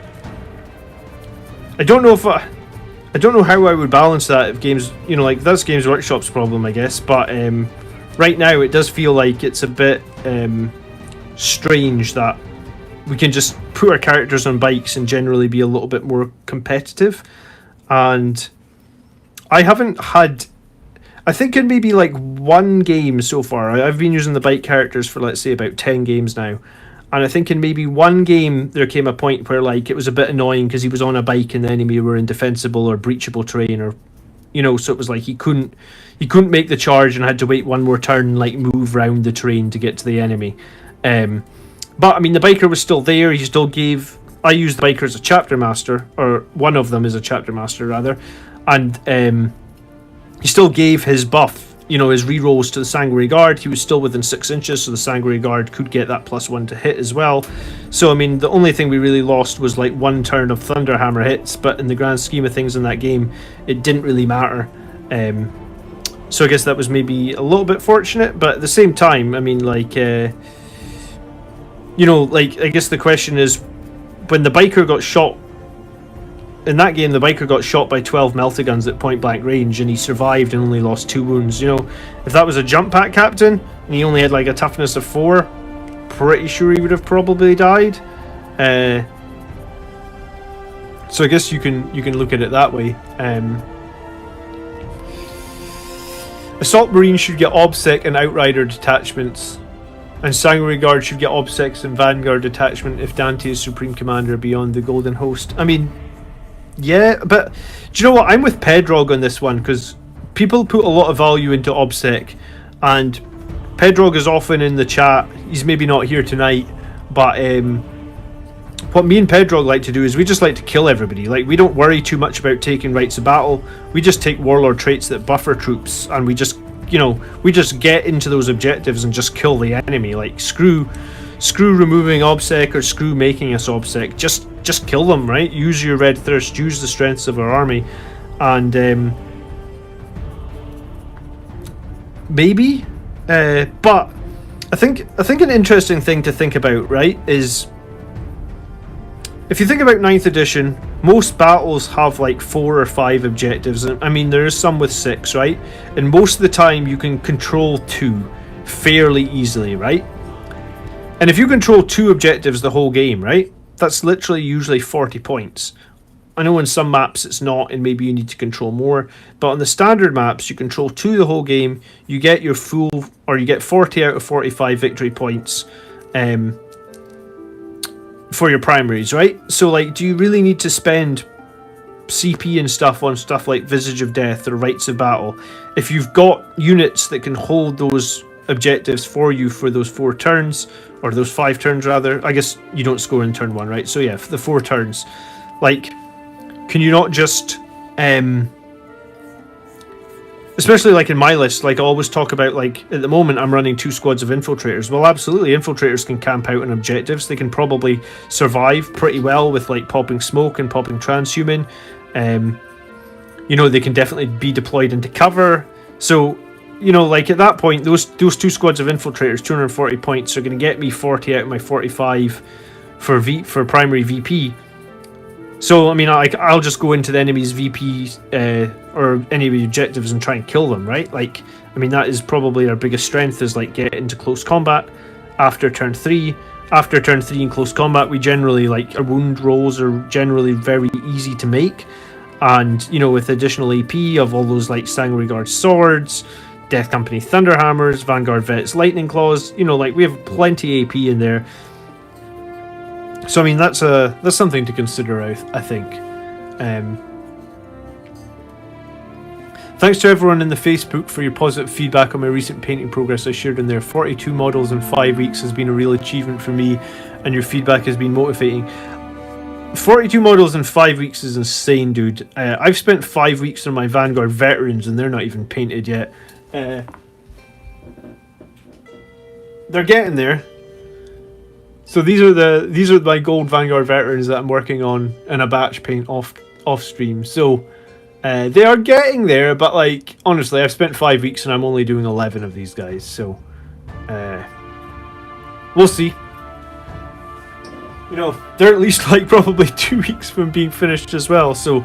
I don't know how I would balance that if games... like, that's Games Workshop's problem, I guess. But right now it does feel like it's a bit strange that we can just put our characters on bikes and generally be a little bit more competitive. And I haven't had... I think in maybe like one game so far, I've been using the bike characters for, let's say, about 10 games now. And I think in maybe one game there came a point where like it was a bit annoying because he was on a bike and the enemy were in defensible or breachable terrain, or so it was like he couldn't make the charge and had to wait one more turn and like move round the terrain to get to the enemy. But, I mean, the biker was still there. He still gave... I used the biker as a chapter master, or one of them as a chapter master, rather. And he still gave his buff, his rerolls to the Sanguinary Guard. He was still within 6 inches, so the Sanguinary Guard could get that +1 to hit as well. So, I mean, the only thing we really lost was, like, one turn of Thunderhammer hits, but in the grand scheme of things in that game, it didn't really matter. So I guess that was maybe a little bit fortunate, but at the same time, I mean, like... I guess the question is, when the biker got shot in that game, the biker got shot by 12 melta guns at point blank range, and he survived and only lost 2 wounds. You know, if that was a jump pack captain and he only had like a toughness of 4, pretty sure he would have probably died. So I guess you can look at it that way. Assault Marines should get OBSEC and Outrider detachments, and Sanguinary Guard should get OBSECs and Vanguard detachment if Dante is Supreme Commander beyond the Golden Host. I mean, yeah, but do you know what? I'm with Pedrog on this one, because people put a lot of value into OBSEC, and Pedrog is often in the chat. He's maybe not here tonight, but what me and Pedrog like to do is we just like to kill everybody. Like, we don't worry too much about taking rights of battle. We just take warlord traits that buffer troops, and we just, you know, we just get into those objectives and just kill the enemy. Like, screw removing OBSEC or screw making us OBSEC. Just kill them, right? Use your red thirst, use the strengths of our army, and maybe. But I think an interesting thing to think about, right, is if you think about 9th edition, most battles have like 4 or 5 objectives. I mean, there is some with 6, right? And most of the time you can control 2 fairly easily, right? And if you control 2 objectives the whole game, right, that's literally usually 40 points. I know in some maps it's not, and maybe you need to control more, but on the standard maps you control 2 the whole game, you get your full, or you get 40 out of 45 victory points for your primaries, right? So like, do you really need to spend CP and stuff on stuff like Visage of Death or Rites of Battle if you've got units that can hold those objectives for you for those 4 turns, or those 5 turns rather? I guess you don't score in turn 1, right? So yeah, for the 4 turns, like, can you not just especially like in my list, like I always talk about, like at the moment I'm running 2 squads of infiltrators. Well, absolutely, infiltrators can camp out on objectives. They can probably survive pretty well with like popping smoke and popping transhuman. You know, they can definitely be deployed into cover. So, you know, like at that point, those 2 squads of infiltrators, 240 points, are going to get me 40 out of my 45 for primary VP. So, I mean, I'll just go into the enemy's VP or any of the objectives and try and kill them, right? Like, I mean, that is probably our biggest strength, is like get into close combat after turn 3. After turn 3 in close combat, we generally, like, our wound rolls are generally very easy to make. And, you know, with additional AP of all those, like, Sanguinary Guard swords, Death Company Thunderhammers, Vanguard Vets Lightning Claws, you know, like, we have plenty AP in there. So I mean, that's something to consider, I think. Thanks to everyone in the Facebook for your positive feedback on my recent painting progress I shared in there. 42 models in 5 weeks has been a real achievement for me, and your feedback has been motivating. 42 models in 5 weeks is insane, dude. I've spent 5 weeks on my Vanguard Veterans and they're not even painted yet. They're getting there. So these are my gold Vanguard Veterans that I'm working on in a batch paint off stream. So they are getting there, but like honestly, I've spent 5 weeks and I'm only doing 11 of these guys. So we'll see. You know, they're at least like probably 2 weeks from being finished as well. So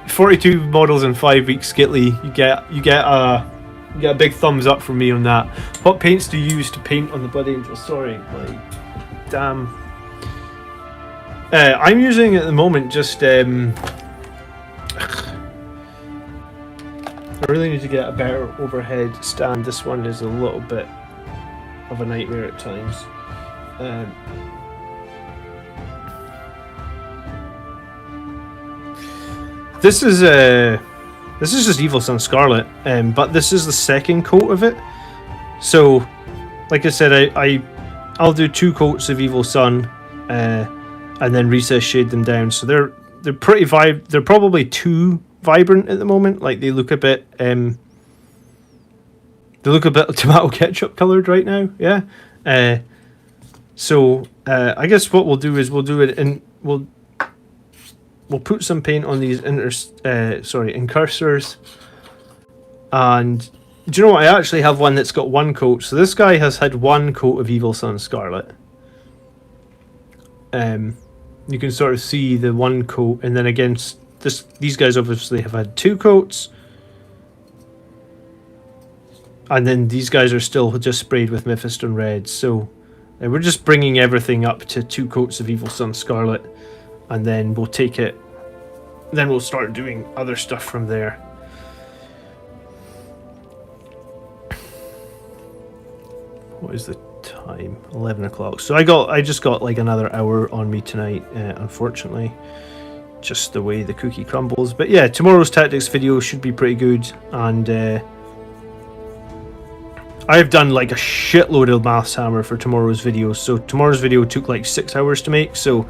42 models in 5 weeks, Skitley. You get a big thumbs up from me on that. What paints do you use to paint on the Blood Angel? Sorry, like. Damn. I'm using at the moment just I really need to get a better overhead stand. This one is a little bit of a nightmare at times. This is just Evil Sun Scarlet, but this is the second coat of it. So like I said, I'll do 2 coats of Evil Sun, and then recess shade them down. So they're pretty they're probably too vibrant at the moment. Like they look a bit tomato ketchup colored right now. Yeah. So I guess what we'll do is we'll do it in we'll put some paint on these incursors, and. Do you know what? I actually have one that's got 1 coat. So this guy has had 1 coat of Evil Sun Scarlet. you can sort of see the one coat, and then against these guys obviously have had 2 coats. And then these guys are still just sprayed with Mephiston Red. So we're just bringing everything up to 2 coats of Evil Sun Scarlet. And then we'll take it. Then we'll start doing other stuff from there. What is the time? 11 o'clock. So I just got like another hour on me tonight, unfortunately. Just the way the cookie crumbles. But yeah, tomorrow's tactics video should be pretty good. And I've done like a shitload of Maths Hammer for tomorrow's video. So tomorrow's video took like 6 hours to make. So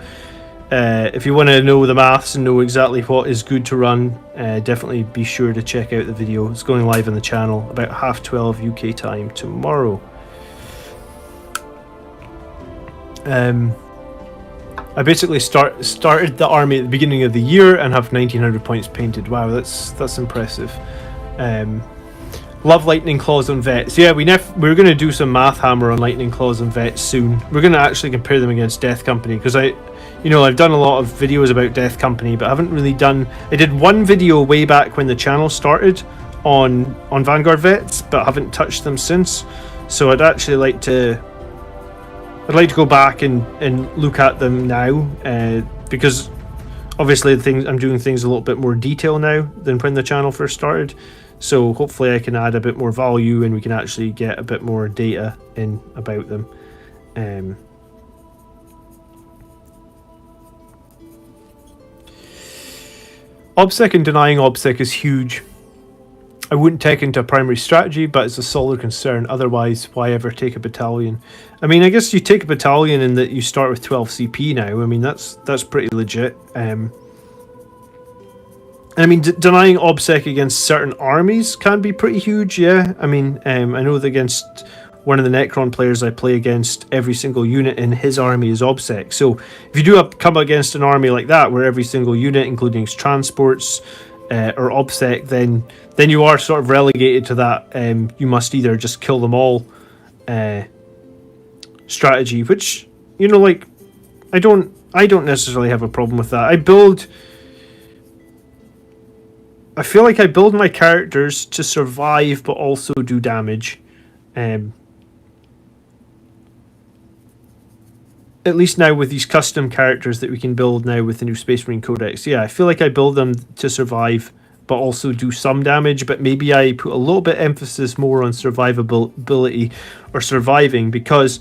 if you want to know the maths and know exactly what is good to run, definitely be sure to check out the video. It's going live on the channel about 12:30 UK time tomorrow. I basically started the army at the beginning of the year and have 1900 points painted. Wow, that's impressive. Love Lightning Claws on Vets. Yeah, we're going to do some Math Hammer on Lightning Claws on Vets soon. We're going to actually compare them against Death Company, because I've done a lot of videos about Death Company, but I haven't really done... I did one video way back when the channel started on Vanguard Vets, but I haven't touched them since. So I'd actually like to... I'd like to go back and look at them now, because obviously I'm doing things a little bit more detail now than when the channel first started. So hopefully I can add a bit more value and we can actually get a bit more data in about them. OBSEC and denying OBSEC is huge. I wouldn't take into a primary strategy, but it's a solid concern. Otherwise, why ever take a battalion? I mean, I guess you take a battalion in that you start with 12 CP now. I mean, that's pretty legit. I mean, denying OBSEC against certain armies can be pretty huge, yeah. I mean, I know that against one of the Necron players I play against, every single unit in his army is OBSEC. So if you do come against an army like that, where every single unit, including transports, or OBSEC, then you are sort of relegated to that you must either just kill them all strategy, which, like, I don't necessarily have a problem with that. I feel like I build my characters to survive but also do damage. At least now with these custom characters that we can build now with the new Space Marine Codex. Yeah, I feel like I build them to survive but also do some damage, but maybe I put a little bit emphasis more on survivability or surviving, because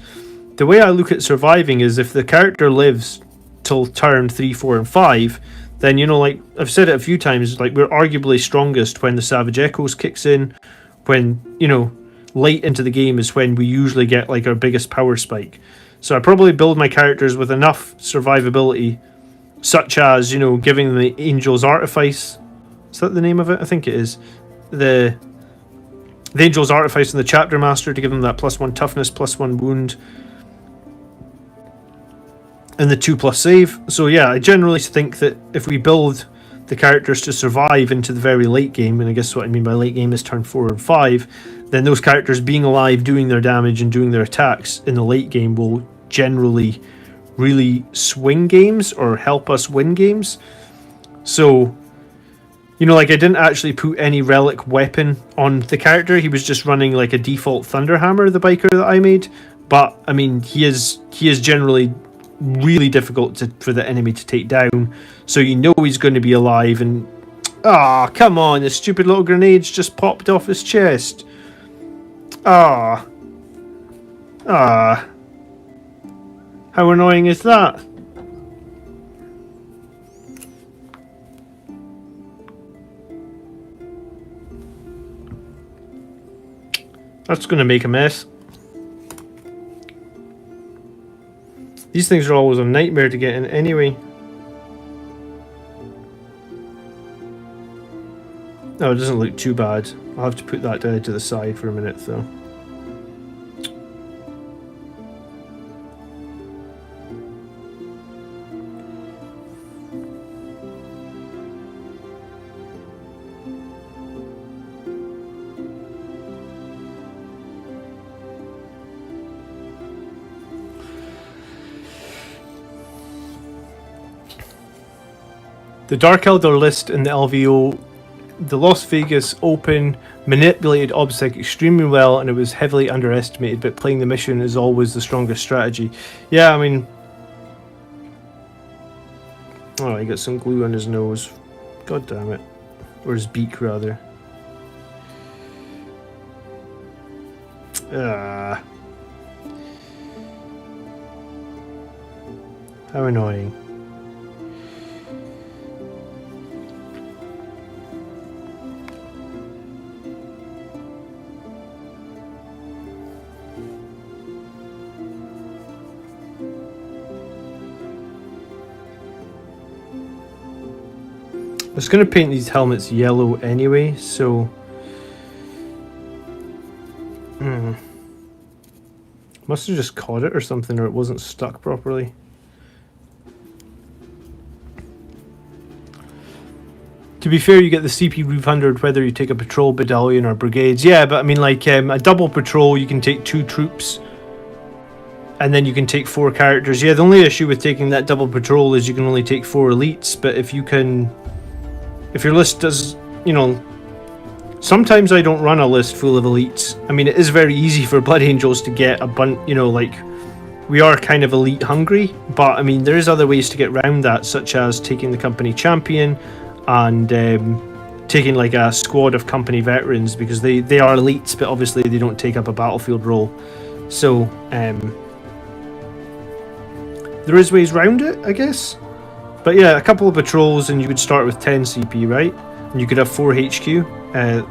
the way I look at surviving is if the character lives till turn 3, 4, and 5, then, like I've said it a few times, like we're arguably strongest when the Savage Echoes kicks in, when, late into the game is when we usually get like our biggest power spike. So I probably build my characters with enough survivability, such as, giving them the Angel's Artifice. Is that the name of it? I think it is. The Angel's Artifice and the Chapter Master to give them that +1 toughness, +1 wound, and the 2+ save. So yeah, I generally think that if we build the characters to survive into the very late game, and I guess what I mean by late game is turn 4 and 5, then those characters being alive, doing their damage and doing their attacks in the late game will generally really swing games or help us win games. So, like I didn't actually put any relic weapon on the character. He was just running like a default Thunderhammer, the biker that I made. But I mean, he is generally really difficult for the enemy to take down. So he's going to be alive. And come on, the stupid little grenades just popped off his chest. How annoying is that? That's going to make a mess. These things are always a nightmare to get in anyway. No, it doesn't look too bad. I'll have to put that down to the side for a minute though. The Dark Eldar list in the LVO, the Las Vegas Open, manipulated OBSEC extremely well, and it was heavily underestimated, but playing the mission is always the strongest strategy. Yeah, I mean... Oh, he got some glue on his nose. God damn it. Or his beak, rather. Ah. How annoying. I was going to paint these helmets yellow anyway, so... Must have just caught it or something, or it wasn't stuck properly. To be fair, you get the CP refunded whether you take a patrol, battalion, or brigades. Yeah, but I mean, like, a double patrol, you can take 2 troops, and then you can take 4 characters. Yeah, the only issue with taking that double patrol is you can only take 4 elites, but if you can... If your list does, you know... Sometimes I don't run a list full of elites. I mean, it is very easy for Blood Angels to get a bunch, you know, like... We are kind of elite hungry, but I mean, there is other ways to get around that, such as taking the company champion, and taking like a squad of company veterans, because they are elites, but obviously they don't take up a battlefield role. So there is ways around it, I guess. But yeah, a couple of patrols and you would start with 10 CP, right? And you could have 4 HQ. I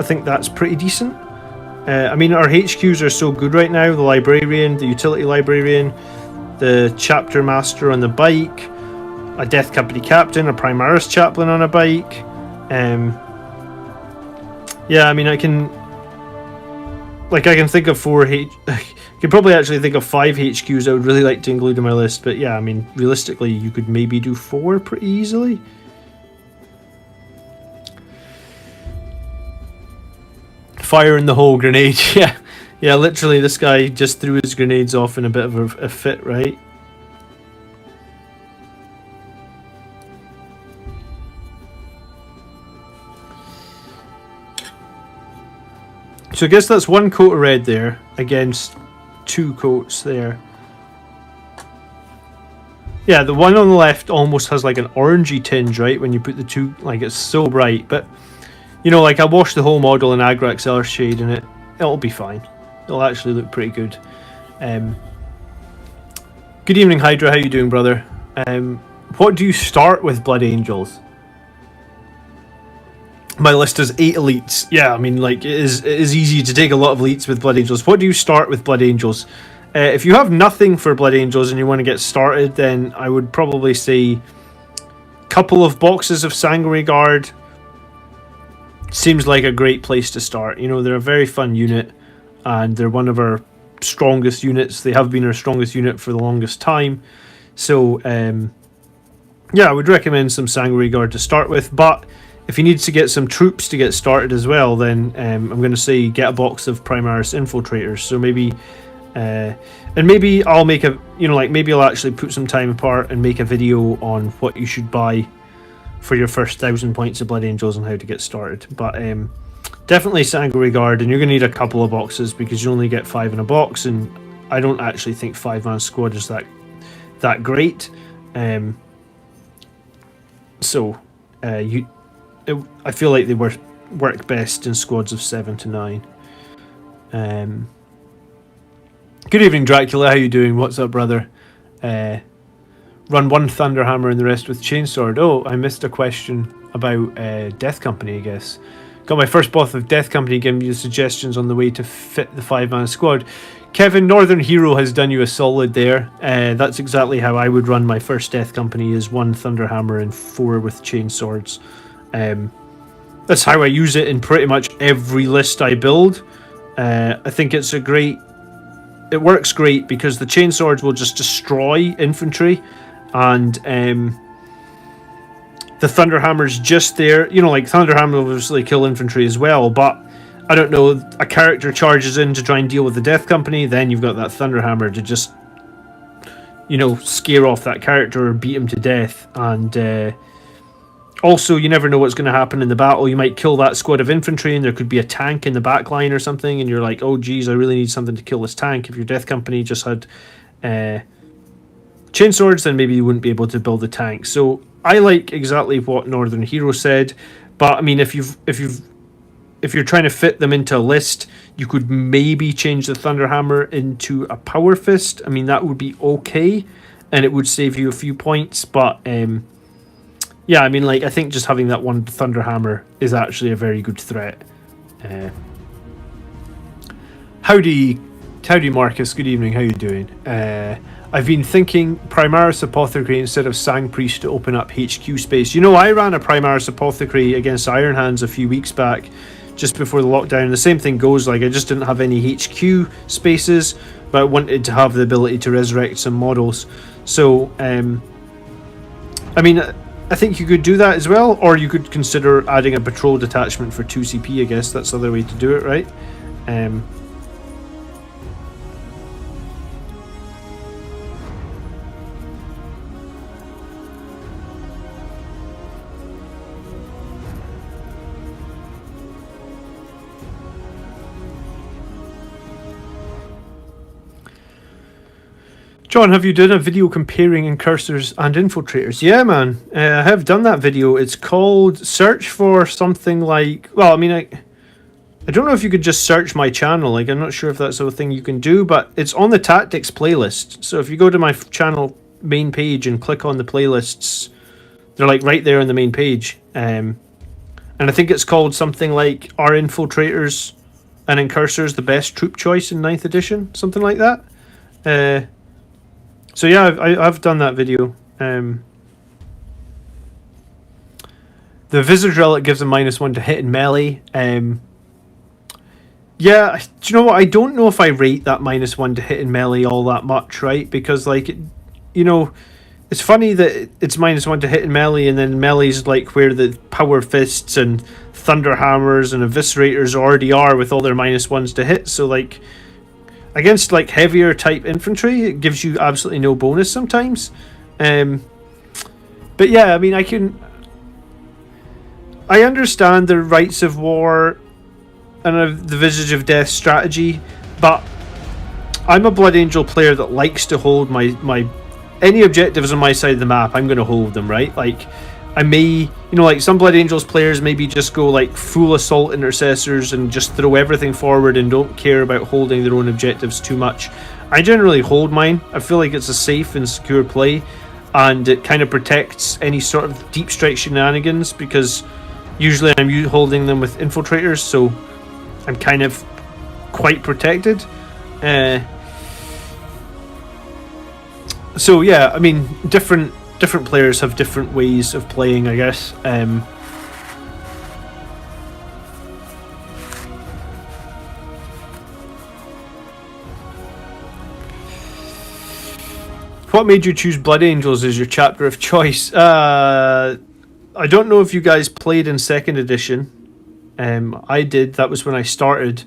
think that's pretty decent. I mean, our HQs are so good right now. The librarian, the utility librarian, the chapter master on the bike, a Death Company captain, a Primaris chaplain on a bike. Yeah, I mean, I can think of 4 I could probably actually think of 5 HQs I would really like to include in my list, but yeah, I mean, realistically, you could maybe do 4 pretty easily. Fire in the hole grenade. Yeah, literally, this guy just threw his grenades off in a bit of a fit, right? So I guess that's 1 coat of red there against 2 coats there. Yeah, the one on the left almost has like an orangey tinge, right? When you put the 2, like, it's so bright. But, you know, like, I washed the whole model in Agrax Earth Shade and it'll be fine. It'll actually look pretty good. Good evening, Hydra. How you doing, brother? What do you start with, Blood Angels? My list is 8 elites. Yeah, I mean, like, it is easy to take a lot of elites with Blood Angels. What do you start with Blood Angels? If you have nothing for Blood Angels and you want to get started, then I would probably say a couple of boxes of Sanguinary Guard seems like a great place to start. You know, they're a very fun unit, and they're one of our strongest units. They have been our strongest unit for the longest time. So, yeah, I would recommend some Sanguinary Guard to start with, but if you need to get some troops to get started as well, then I'm going to say get a box of Primaris Infiltrators. So maybe, and maybe I'll make a, you know, like, maybe I'll actually put some time apart and make a video on what you should buy for your first 1,000 points of Blood Angels and how to get started. But definitely Sanguinary Guard, and you're going to need a couple of boxes because you only get 5 in a box, and I don't actually think 5-man squad is that great. I feel like they work best in squads of 7 to 9. Good evening, Dracula. How you doing? What's up, brother? Run 1 Thunderhammer and the rest with Chainsword. Oh, I missed a question about Death Company, I guess. Got my first boss of Death Company, giving you suggestions on the way to fit the 5-man squad. Kevin, Northern Hero has done you a solid there. That's exactly how I would run my first Death Company, is 1 Thunderhammer and 4 with Chainswords. That's how I use it in pretty much every list I build. I think it's a great... It works great because the Chainswords will just destroy infantry, and the Thunderhammer's just there. You know, like, Thunderhammer will obviously kill infantry as well, but I don't know, a character charges in to try and deal with the Death Company, then you've got that Thunderhammer to just, you know, scare off that character or beat him to death. And Also, you never know what's going to happen in the battle. You might kill that squad of infantry and there could be a tank in the back line or something, and you're like, oh geez, I really need something to kill this tank. If your death company just had chainswords, then maybe you wouldn't be able to build the tank. So I like exactly what Northern Hero said, but I mean, if you're trying to fit them into a list, you could maybe change the Thunderhammer into a Power Fist. I mean, that would be okay, and it would save you a few points, but yeah, I mean, like, I think just having that one Thunderhammer is actually a very good threat. Howdy Marcus, good evening, how you doing? I've been thinking Primaris Apothecary instead of Sang Priest to open up HQ space. You know, I ran a Primaris Apothecary against Iron Hands a few weeks back, just before the lockdown. The same thing goes, like, I just didn't have any HQ spaces, but I wanted to have the ability to resurrect some models. So, I mean, I think you could do that as well, or you could consider adding a patrol detachment for 2 CP, I guess. That's the other way to do it, right? John, have you done a video comparing incursors and infiltrators? Yeah, man, I have done that video. It's called Search for something like... Well, I mean, I don't know if you could just search my channel. Like, I'm not sure if that's a thing you can do, but it's on the Tactics playlist. So if you go to my channel main page and click on the playlists, they're like right there on the main page. And I think it's called something like Are Infiltrators and Incursors the Best Troop Choice in 9th edition? Something like that. So yeah, I've done that video. The Visage Relic gives a -1 to hit and melee. Yeah, do you know what? I don't know if I rate that -1 to hit and melee all that much, right? Because, like, you know, it's funny that it's -1 to hit and melee, and then melee's like where the Power Fists and Thunderhammers and Eviscerators already are with all their -1s to hit. So, like, against, like, heavier type infantry, it gives you absolutely no bonus sometimes. But yeah, I mean, I understand the Rites of War and the Visage of Death strategy, but I'm a Blood Angel player that likes to hold my any objectives on my side of the map. I'm going to hold them, right? Like, I may, you know, like, some Blood Angels players maybe just go like full assault intercessors and just throw everything forward and don't care about holding their own objectives too much. I generally hold mine. I feel like it's a safe and secure play, and it kind of protects any sort of deep strike shenanigans, because usually I'm holding them with infiltrators, so I'm kind of quite protected. So yeah, I mean, different players have different ways of playing, I guess. What made you choose Blood Angels as your chapter of choice? I don't know if you guys played in 2nd edition. I did. That was when I started.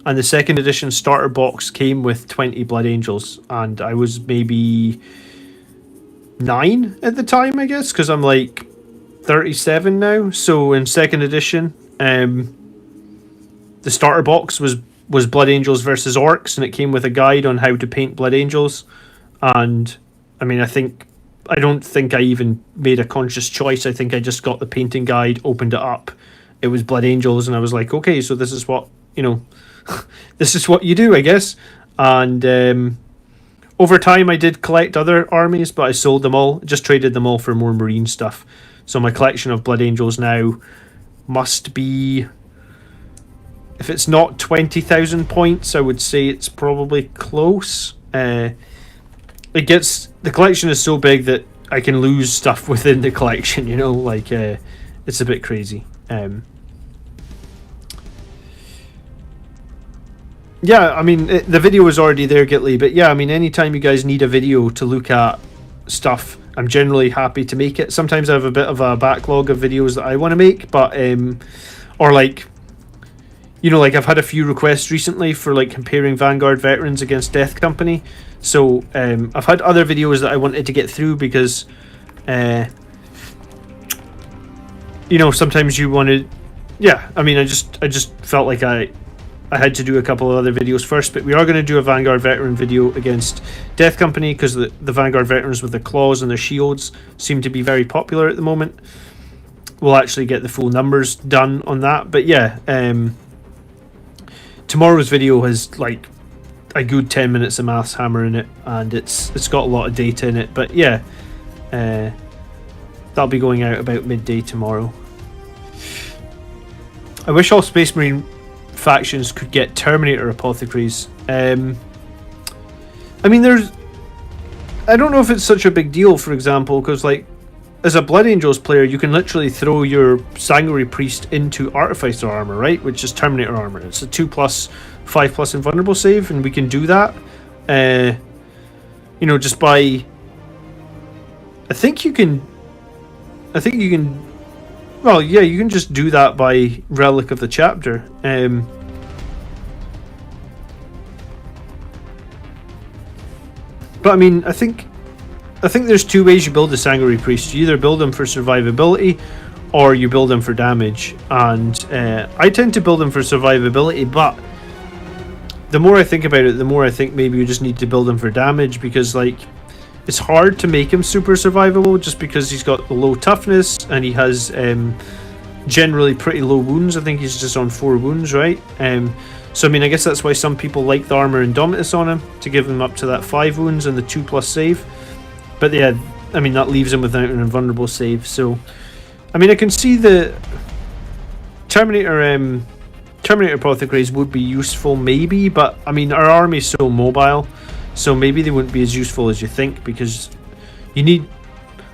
And the 2nd edition starter box came with 20 Blood Angels. And I was maybe 9 at the time, I guess, because I'm like 37 now. So in 2nd edition, the starter box was Blood Angels versus Orcs, and it came with a guide on how to paint Blood Angels. And I mean, I don't think I even made a conscious choice. I think I just got the painting guide, opened it up. It was Blood Angels, and I was like, okay, so this is what, you know, this is what you do, I guess. And over time, I did collect other armies, but I sold them all, just traded them all for more Marine stuff. So my collection of Blood Angels now must be, if it's not 20,000 points, I would say it's probably close. The collection is so big that I can lose stuff within the collection, you know, like, it's a bit crazy. Yeah, I mean, the video is already there, Gitley, but yeah, I mean, anytime you guys need a video to look at stuff, I'm generally happy to make it. Sometimes I have a bit of a backlog of videos that I want to make, but, or like, you know, like, I've had a few requests recently for, like, comparing Vanguard veterans against Death Company. So I've had other videos that I wanted to get through because you know, sometimes you want to, yeah, I mean, I just felt like I had to do a couple of other videos first, but we are going to do a Vanguard Veteran video against Death Company, because the Vanguard Veterans with their claws and their shields seem to be very popular at the moment. We'll actually get the full numbers done on that, but yeah, tomorrow's video has like a good 10 minutes of maths hammer in it, and it's got a lot of data in it, but yeah, that'll be going out about midday tomorrow. I wish all Space Marine factions could get Terminator apothecaries. I mean, I don't know if it's such a big deal, for example, because like as a Blood Angels player, you can literally throw your Sanguinary Priest into Artificer armor, right, which is Terminator armor. It's a 2+, 5+ invulnerable save, and we can do that. You know, just by. I think you can. Well, yeah, you can just do that by Relic of the Chapter. But I mean, I think there's two ways you build the Sanguinary Priest. You either build them for survivability, or you build them for damage. And I tend to build them for survivability, but the more I think about it, the more I think maybe you just need to build them for damage, because like it's hard to make him super survivable just because he's got low toughness and he has generally pretty low wounds. I think he's just on 4 wounds, right? So I mean, I guess that's why some people like the armor Indomitus on him, to give him up to that 5 wounds and the 2+ save. But yeah, I mean, that leaves him without an invulnerable save. So I mean, I can see the Terminator apothecaries would be useful maybe, but I mean, our army's so mobile, so maybe they wouldn't be as useful as you think, because you need,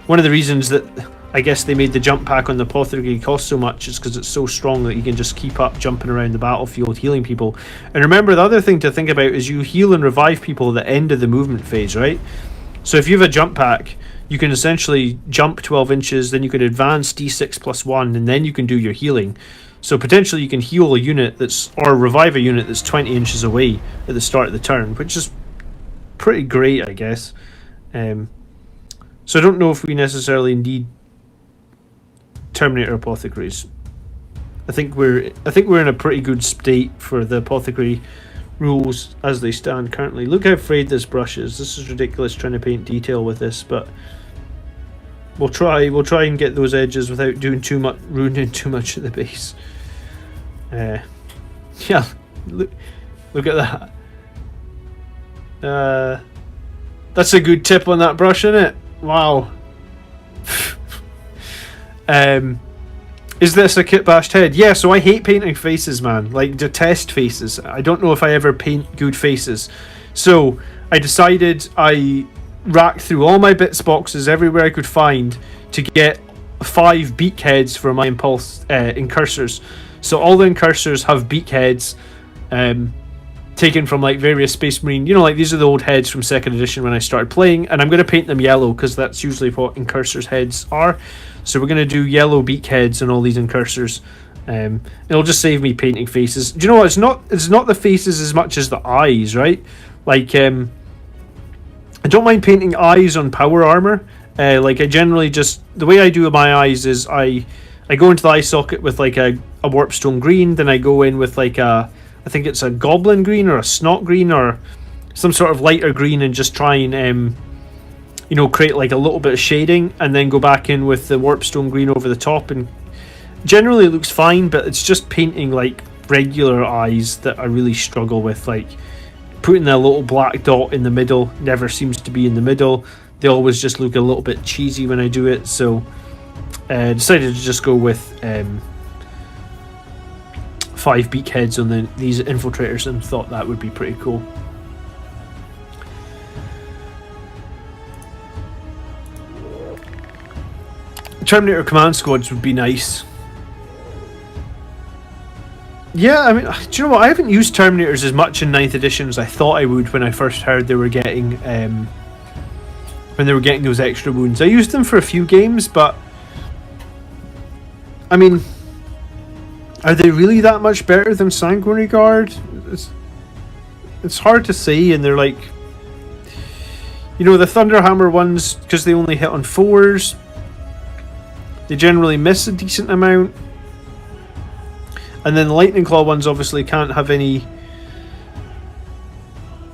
one of the reasons that I guess they made the jump pack on the apothecary cost so much is because it's so strong that you can just keep up jumping around the battlefield healing people. And remember, the other thing to think about is you heal and revive people at the end of the movement phase, right? So if you have a jump pack, you can essentially jump 12 inches, then you can advance d6+1, and then you can do your healing. So potentially you can heal a unit or revive a unit that's 20 inches away at the start of the turn, which is pretty great, I guess. So I don't know if we necessarily need Terminator apothecaries. I think we're in a pretty good state for the apothecary rules as they stand currently. Look how frayed this brush is. This is ridiculous trying to paint detail with this, but we'll try and get those edges without doing too much, ruining too much at the base. Yeah, look at that. That's a good tip on that brush, isn't it? Wow. Is this a kit bashed head? Yeah, so I hate painting faces, man. Like, detest faces. I don't know if I ever paint good faces. So I decided I racked through all my bits boxes everywhere I could find to get 5 beak heads for my impulse incursors. So all the incursors have beak heads, taken from like various Space Marine, you know, like these are the old heads from 2nd edition when I started playing, and I'm going to paint them yellow because that's usually what incursors heads are. So we're going to do yellow beak heads on all these incursors. It'll just save me painting faces. Do you know what? It's not the faces as much as the eyes, right? Like, I don't mind painting eyes on power armor. Like, I generally just, the way I do my eyes is I go into the eye socket with like a warpstone green, then I go in with like I think it's a goblin green or a snot green or some sort of lighter green, and just try and you know, create like a little bit of shading, and then go back in with the warpstone green over the top, and generally it looks fine. But it's just painting like regular eyes that I really struggle with, like putting that little black dot in the middle never seems to be in the middle. They always just look a little bit cheesy when I do it, so decided to just go with 5 beak heads on these infiltrators, and thought that would be pretty cool. Terminator command squads would be nice. Yeah, I mean, do you know what? I haven't used Terminators as much in 9th edition as I thought I would when I first heard they were getting those extra wounds. I used them for a few games, but I mean, are they really that much better than Sanguinary Guard? It's hard to say, and they're like, you know, the Thunderhammer ones, because they only hit on 4s. They generally miss a decent amount. And then the Lightning Claw ones obviously can't have any...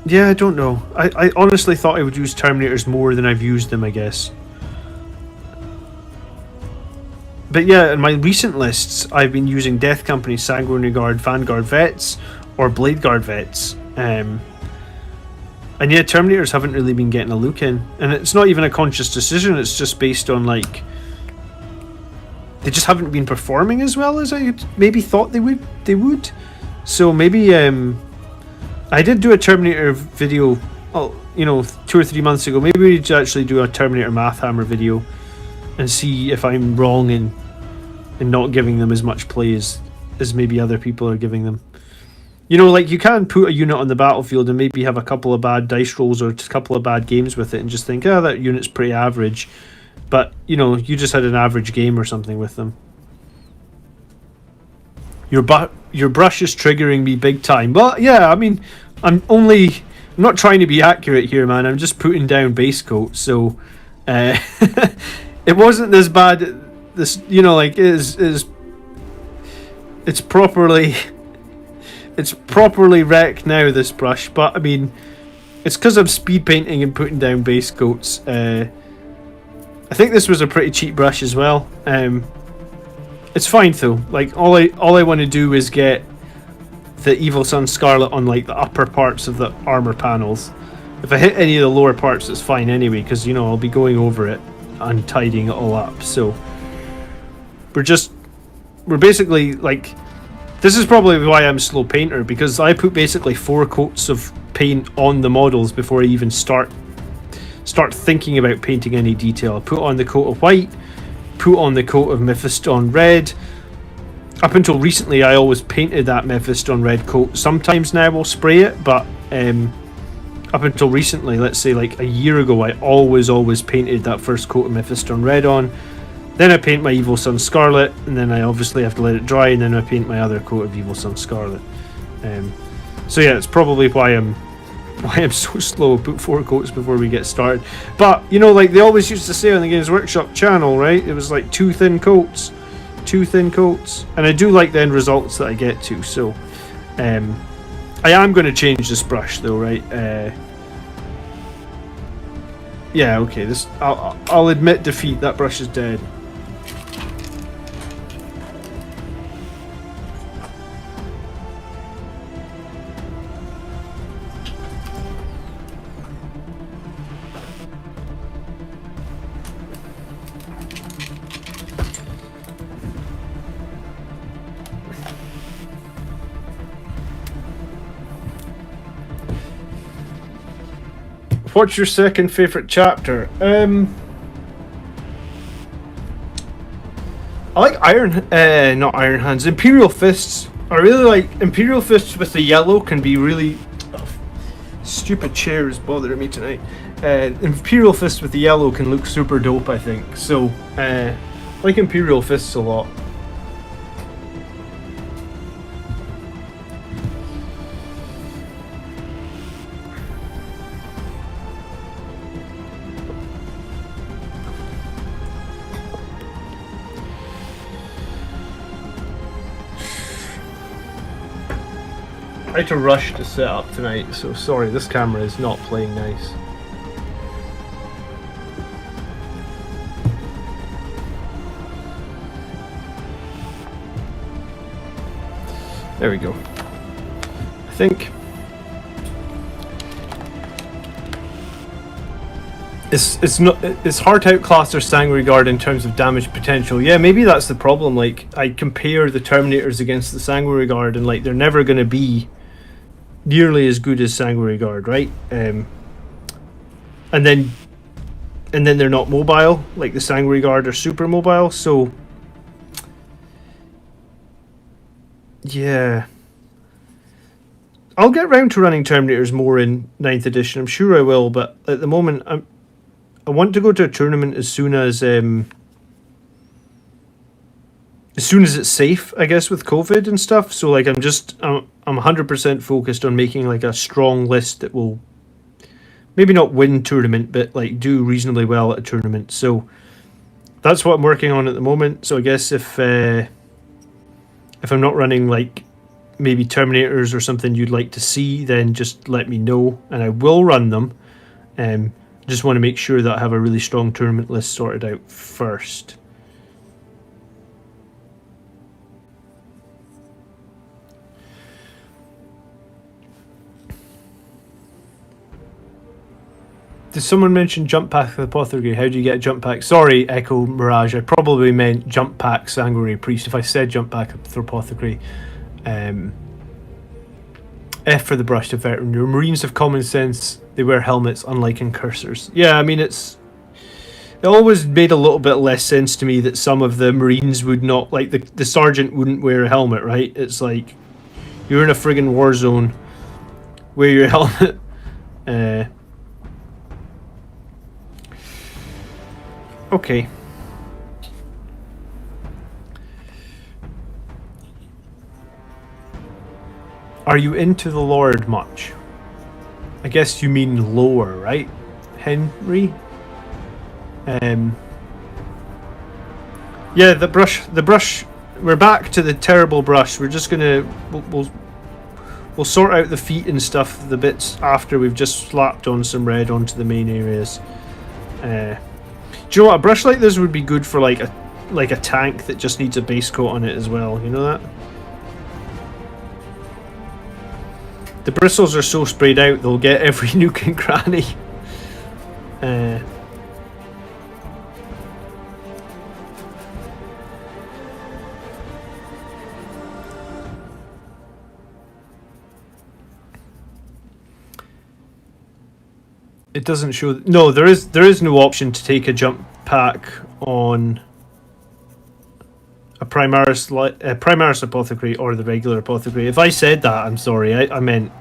Yeah, I don't know. I honestly thought I would use Terminators more than I've used them, I guess. But yeah, in my recent lists, I've been using Death Company, Sanguinary Guard, Vanguard Vets, or Blade Guard Vets. And yeah, Terminators haven't really been getting a look in. And it's not even a conscious decision, it's just based on, like... They just haven't been performing as well as I maybe thought they would. So maybe... I did do a Terminator video, 2 or 3 months ago. Maybe we should actually do a Terminator Math Hammer video and see if I'm wrong in not giving them as much play as maybe other people are giving them. Like you can put a unit on the battlefield and maybe have a couple of bad dice rolls or a couple of bad games with it and just think, that unit's pretty average. But, you just had an average game or something with them. Your brush is triggering me big time. Well, yeah, I mean, I'm not trying to be accurate here, man. I'm just putting down base coat, so it wasn't as bad. This, it's properly wrecked now, this brush. But I mean, it's because I'm speed painting and putting down base coats. I think this was a pretty cheap brush as well. It's fine though. Like all I want to do is get the Evil Sun Scarlet on like the upper parts of the armor panels. If I hit any of the lower parts, it's fine anyway, because I'll be going over it and tidying it all up. So we're basically like, this is probably why I'm slow painter, because I put basically 4 coats of paint on the models before I even start thinking about painting any detail. I put on the coat of white, put on the coat of Mephiston red. Up until recently, I always painted that Mephiston red coat. Sometimes now I'll spray it, but up until recently, let's say like a year ago, I always painted that first coat of Mephiston red on. Then I paint my Evil Sun Scarlet, and then I obviously have to let it dry, and then I paint my other coat of Evil Sun Scarlet. So yeah, it's probably why I'm so slow. Put 4 coats before we get started. But like they always used to say on the Games Workshop channel, right? It was like 2 thin coats, and I do like the end results that I get to. So I am going to change this brush though, right? Yeah, okay. This I'll admit defeat. That brush is dead. What's your second favourite chapter? I like not Iron Hands, Imperial Fists. I really like Imperial Fists with the yellow, can be really... stupid chair is bothering me tonight. Imperial Fists with the yellow can look super dope, I think. So, I like Imperial Fists a lot. I had to rush to set up tonight, so sorry, this camera is not playing nice. There we go. I think it's hard to outclass their Sanguinary Guard in terms of damage potential. Yeah, maybe that's the problem. Like, I compare the Terminators against the Sanguinary Guard, and like they're never going to be nearly as good as Sanguinary Guard, right? And then they're not mobile. Like the Sanguinary Guard are super mobile, so yeah. I'll get round to running Terminators more in 9th edition. I'm sure I will, but at the moment I want to go to a tournament as soon as it's safe, I guess, with COVID and stuff. So like I'm 100% focused on making like a strong list that will maybe not win tournament, but like do reasonably well at a tournament. So that's what I'm working on at the moment. So I guess if I'm not running like maybe Terminators or something you'd like to see, then just let me know and I will run them. Just want to make sure that I have a really strong tournament list sorted out first. Did someone mention jump pack with Apothecary? How do you get a jump pack? Sorry, Echo Mirage. I probably meant jump pack Sanguinary Priest. If I said jump pack with Apothecary, F for the brush to veteran. Your Marines have common sense. They wear helmets, unlike incursors. Yeah, I mean it always made a little bit less sense to me that some of the Marines would not, like the sergeant wouldn't wear a helmet, right? It's like you're in a friggin' war zone. Wear your helmet. Okay. Are you into the Lord much? I guess you mean lower, right, Henry? Yeah, the brush. We're back to the terrible brush. We're just gonna we'll sort out the feet and stuff, the bits after we've just slapped on some red onto the main areas. Do you know what? A brush like this would be good for like a tank that just needs a base coat on it as well. You know that? The bristles are so sprayed out they'll get every nook and cranny. It doesn't show. No, there is no option to take a jump pack on a Primaris Apothecary or the regular Apothecary. If I said that, I'm sorry. I meant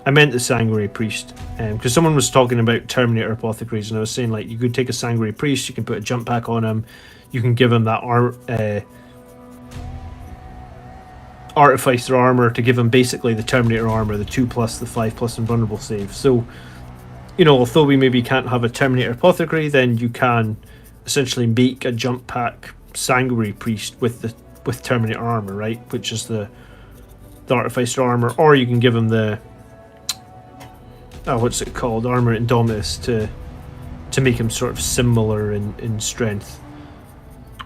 the Sanguinary Priest. Because someone was talking about Terminator Apothecaries, and I was saying like you could take a Sanguinary Priest, you can put a jump pack on him, you can give him that Artificer armor to give him basically the Terminator armor, the 2+, the 5+ invulnerable save. So, you know, although we maybe can't have a Terminator Apothecary, then you can essentially make a jump pack Sanguinary Priest with Terminator armor, right? Which is the Artificer armor, or you can give him the what's it called? Armor Indomitus to make him sort of similar in strength.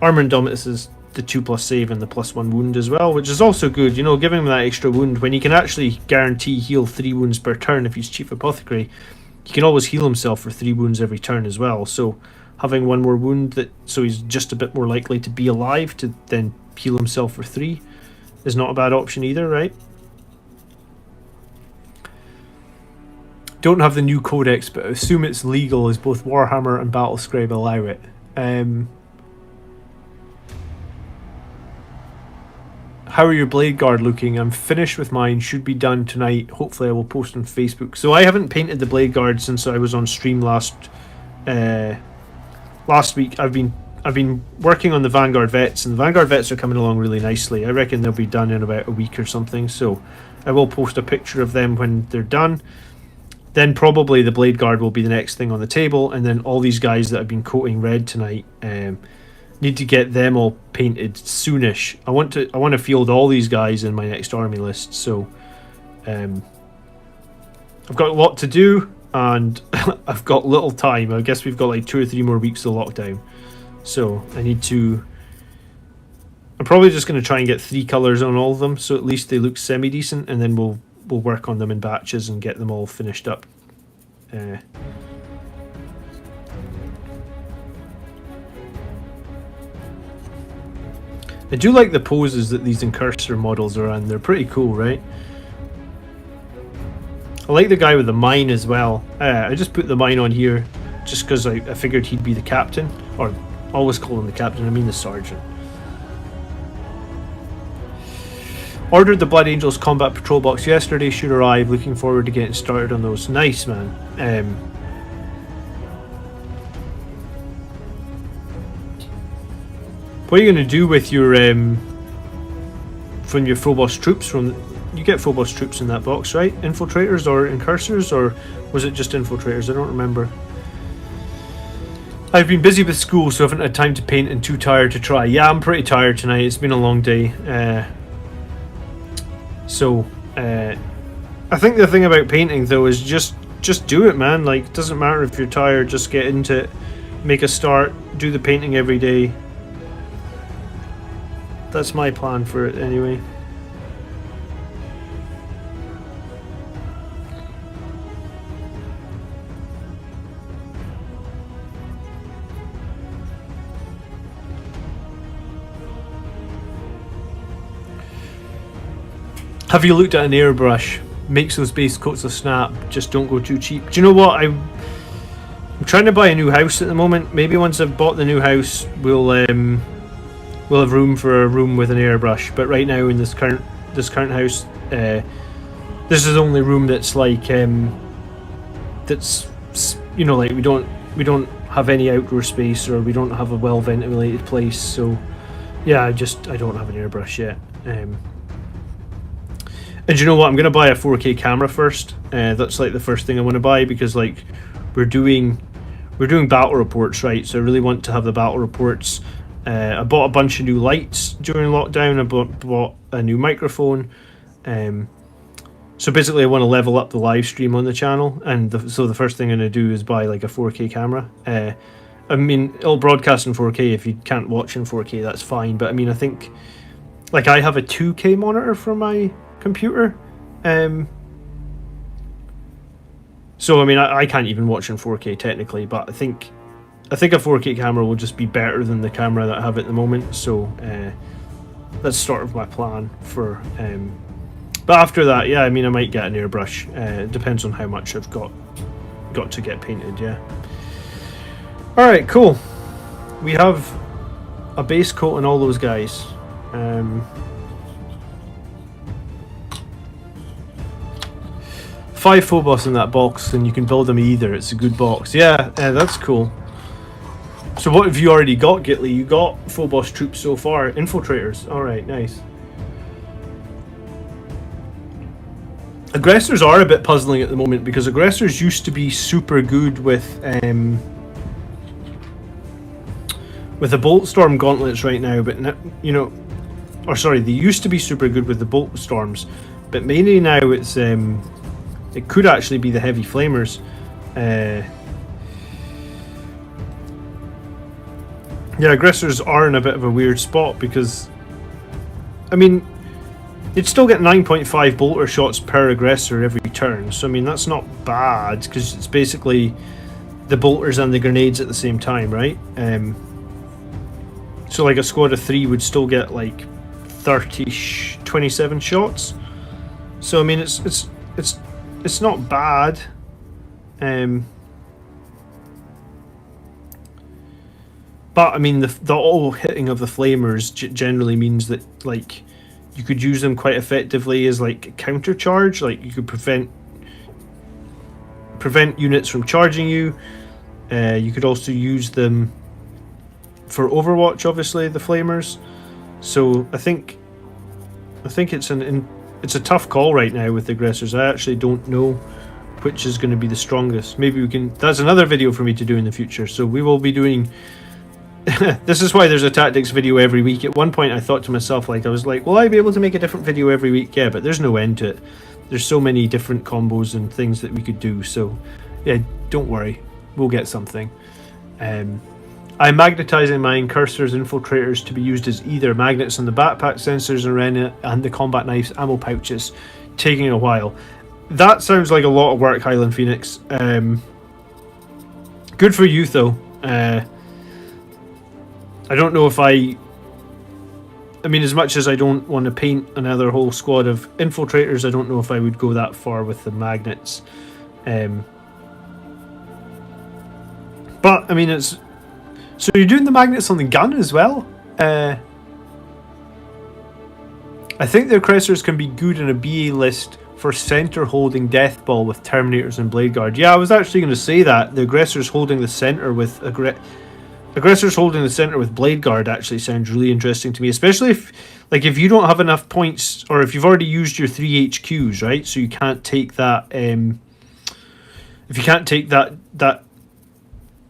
Armor Indomitus is the 2+ save and the +1 wound as well, which is also good. You know, giving him that extra wound when he can actually guarantee heal 3 wounds per turn if he's Chief Apothecary. He can always heal himself for 3 wounds every turn as well. So having 1 more wound, so he's just a bit more likely to be alive to then heal himself for 3 is not a bad option either, right? Don't have the new codex, but assume it's legal as both Warhammer and Battlescribe allow it. How are your Blade Guard looking? I'm finished with mine, should be done tonight. Hopefully I will post on Facebook. So I haven't painted the Blade Guard since I was on stream last week. I've been working on the Vanguard Vets, and the Vanguard Vets are coming along really nicely. I reckon they'll be done in about a week or something, so I will post a picture of them when they're done. Then probably the Blade Guard will be the next thing on the table, and then all these guys that I've been coating red tonight, need to get them all painted soonish. I want to field all these guys in my next army list, so I've got a lot to do and I've got little time. I guess we've got like 2 or 3 more weeks of lockdown, so I'm probably just going to try and get 3 colours on all of them, so at least they look semi-decent, and then we'll work on them in batches and get them all finished up. I do like the poses that these Incursor models are on. They're pretty cool, right? I like the guy with the mine as well. I just put the mine on here just because I figured he'd be the captain. Or, always call him the captain, I mean the sergeant. Ordered the Blood Angels Combat Patrol box yesterday, should arrive. Looking forward to getting started on those. Nice, man. What are you going to do with your from your Phobos troops? You get Phobos troops in that box, right? Infiltrators or Incursors, or was it just Infiltrators? I don't remember. I've been busy with school, so I haven't had time to paint and too tired to try. Yeah, I'm pretty tired tonight. It's been a long day. I think the thing about painting, though, is just do it, man. Like, it doesn't matter if you're tired, just get into it. Make a start. Do the painting every day. That's my plan for it, anyway. Have you looked at an airbrush? Makes those base coats of snap. Just don't go too cheap. Do you know what? I'm trying to buy a new house at the moment. Maybe once I've bought the new house, we'll have room for a room with an airbrush. But right now in this current house, this is the only room that's like that's, you know, like we don't have any outdoor space, or we don't have a well ventilated place. So yeah, I don't have an airbrush yet. And you know what? I'm gonna buy a 4K camera first. That's like the first thing I want to buy, because like we're doing battle reports, right? So I really want to have the battle reports. I bought a bunch of new lights during lockdown. I bought a new microphone. So basically, I want to level up the live stream on the channel, and so the first thing I'm gonna do is buy like a 4K camera. I mean, it'll broadcast in 4K. If you can't watch in 4K, that's fine. But I mean, I think like I have a 2K monitor for my computer, so I mean I can't even watch in 4K technically, but I think a 4K camera will just be better than the camera that I have at the moment. So that's sort of my plan for but after that, yeah, I mean I might get an airbrush. It depends on how much I've got to get painted. Yeah. Alright, cool. We have a base coat on all those guys. 5 Phobos in that box, and you can build them either. It's a good box. Yeah, that's cool. So what have you already got, Gitley? You got Phobos troops so far. Infiltrators. Alright, nice. Aggressors are a bit puzzling at the moment, because aggressors used to be super good with the Bolt Storm gauntlets right now, but now, you know, or sorry, they used to be super good with the Bolt Storms, but mainly now it's it could actually be the heavy flamers. Yeah, aggressors are in a bit of a weird spot, because I mean you'd still get 9.5 bolter shots per aggressor every turn, so I mean that's not bad, because it's basically the bolters and the grenades at the same time, right? So like a squad of 3 would still get like 27 shots. So I mean it's not bad. But I mean the auto hitting of the flamers generally means that like you could use them quite effectively as like counter charge. Like you could prevent units from charging you. You could also use them for Overwatch, obviously, the flamers. So I think it's a tough call right now with the aggressors. I actually don't know which is going to be the strongest. Maybe we can. That's another video for me to do in the future. So we will be doing. This is why there's a tactics video every week. At one point, I thought to myself, like, I was like, will I be able to make a different video every week? Yeah, but there's no end to it. There's so many different combos and things that we could do. So yeah, don't worry, we'll get something. I'm magnetizing my incursors infiltrators to be used as either magnets on the backpack sensors and the combat knives ammo pouches, taking a while. That sounds like a lot of work, Highland Phoenix. Good for you though. I don't know if I mean, as much as I don't want to paint another whole squad of infiltrators, I don't know if I would go that far with the magnets. But I mean, it's so you're doing the magnets on the gun as well. I think the aggressors can be good in a BA list for center holding death ball with Terminators and Blade Guard. Yeah, I was actually going to say that the aggressors holding the center with Blade Guard actually sounds really interesting to me, especially if you don't have enough points, or if you've already used your 3 HQs, right? So you can't take that. If you can't take that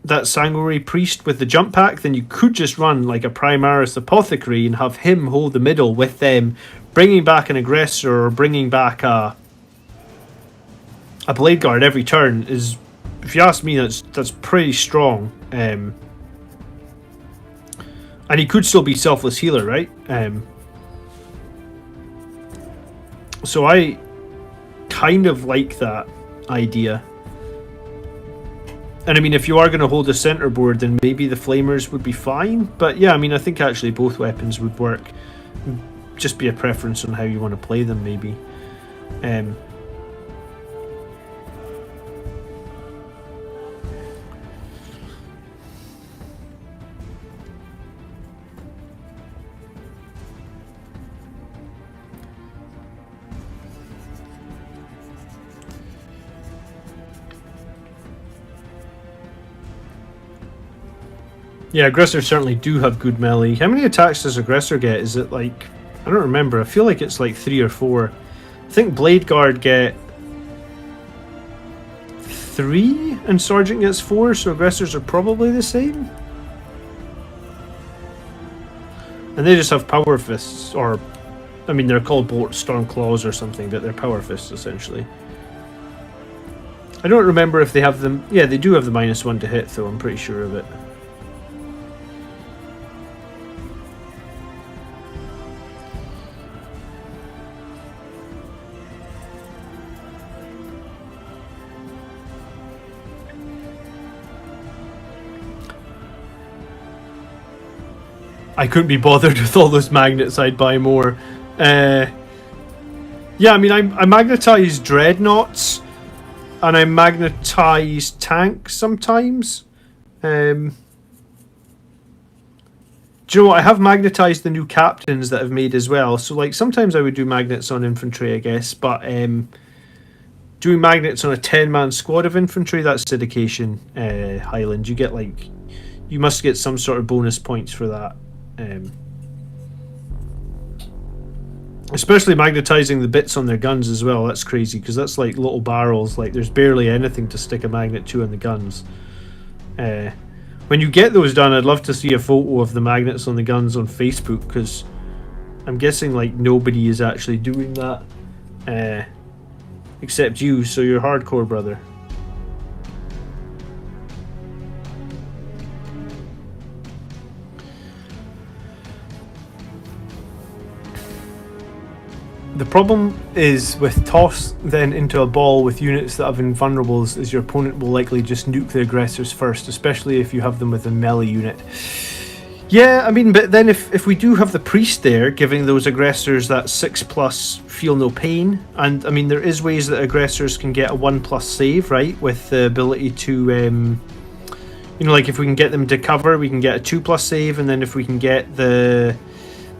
that Sanguinary Priest with the jump pack, then you could just run like a Primaris Apothecary and have him hold the middle with them, bringing back an aggressor or bringing back a Blade Guard every turn. Is, if you ask me, that's pretty strong. And he could still be Selfless Healer, right? So I kind of like that idea. And I mean, if you are going to hold a center board, then maybe the Flamers would be fine. But yeah, I mean, I think actually both weapons would work. Just be a preference on how you want to play them, maybe. Yeah, aggressors certainly do have good melee. How many attacks does aggressor get? Is it like, I don't remember. I feel like it's like 3 or 4. I think Blade Guard get 3 and Sergeant gets 4, so aggressors are probably the same. And they just have power fists, or I mean, they're called Bolt Storm Claws or something, but they're power fists essentially. I don't remember if they have them. Yeah, they do have the -1 to hit, though. I'm pretty sure of it. I couldn't be bothered with all those magnets. I'd buy more. Yeah, I mean, I magnetize dreadnoughts, and I magnetize tanks sometimes. Do you know what? I have magnetized the new captains that I've made as well. So, like, sometimes I would do magnets on infantry, I guess. But doing magnets on a 10-man squad of infantry, that's Syndication Highland. You get, like, you must get some sort of bonus points for that. Especially magnetizing the bits on their guns as well. That's crazy, because that's like little barrels. Like, there's barely anything to stick a magnet to on the guns. When you get those done, I'd love to see a photo of the magnets on the guns on Facebook, because I'm guessing like nobody is actually doing that except you, so you're hardcore, brother. The problem is with toss then into a ball with units that have invulnerables is your opponent will likely just nuke the aggressors first, especially if you have them with a melee unit. Yeah, I mean, but then if we do have the priest there, giving those aggressors that 6+ feel no pain, and I mean, there is ways that aggressors can get a 1+ save, right, with the ability to, you know, like if we can get them to cover, we can get a 2+ save, and then if we can get the...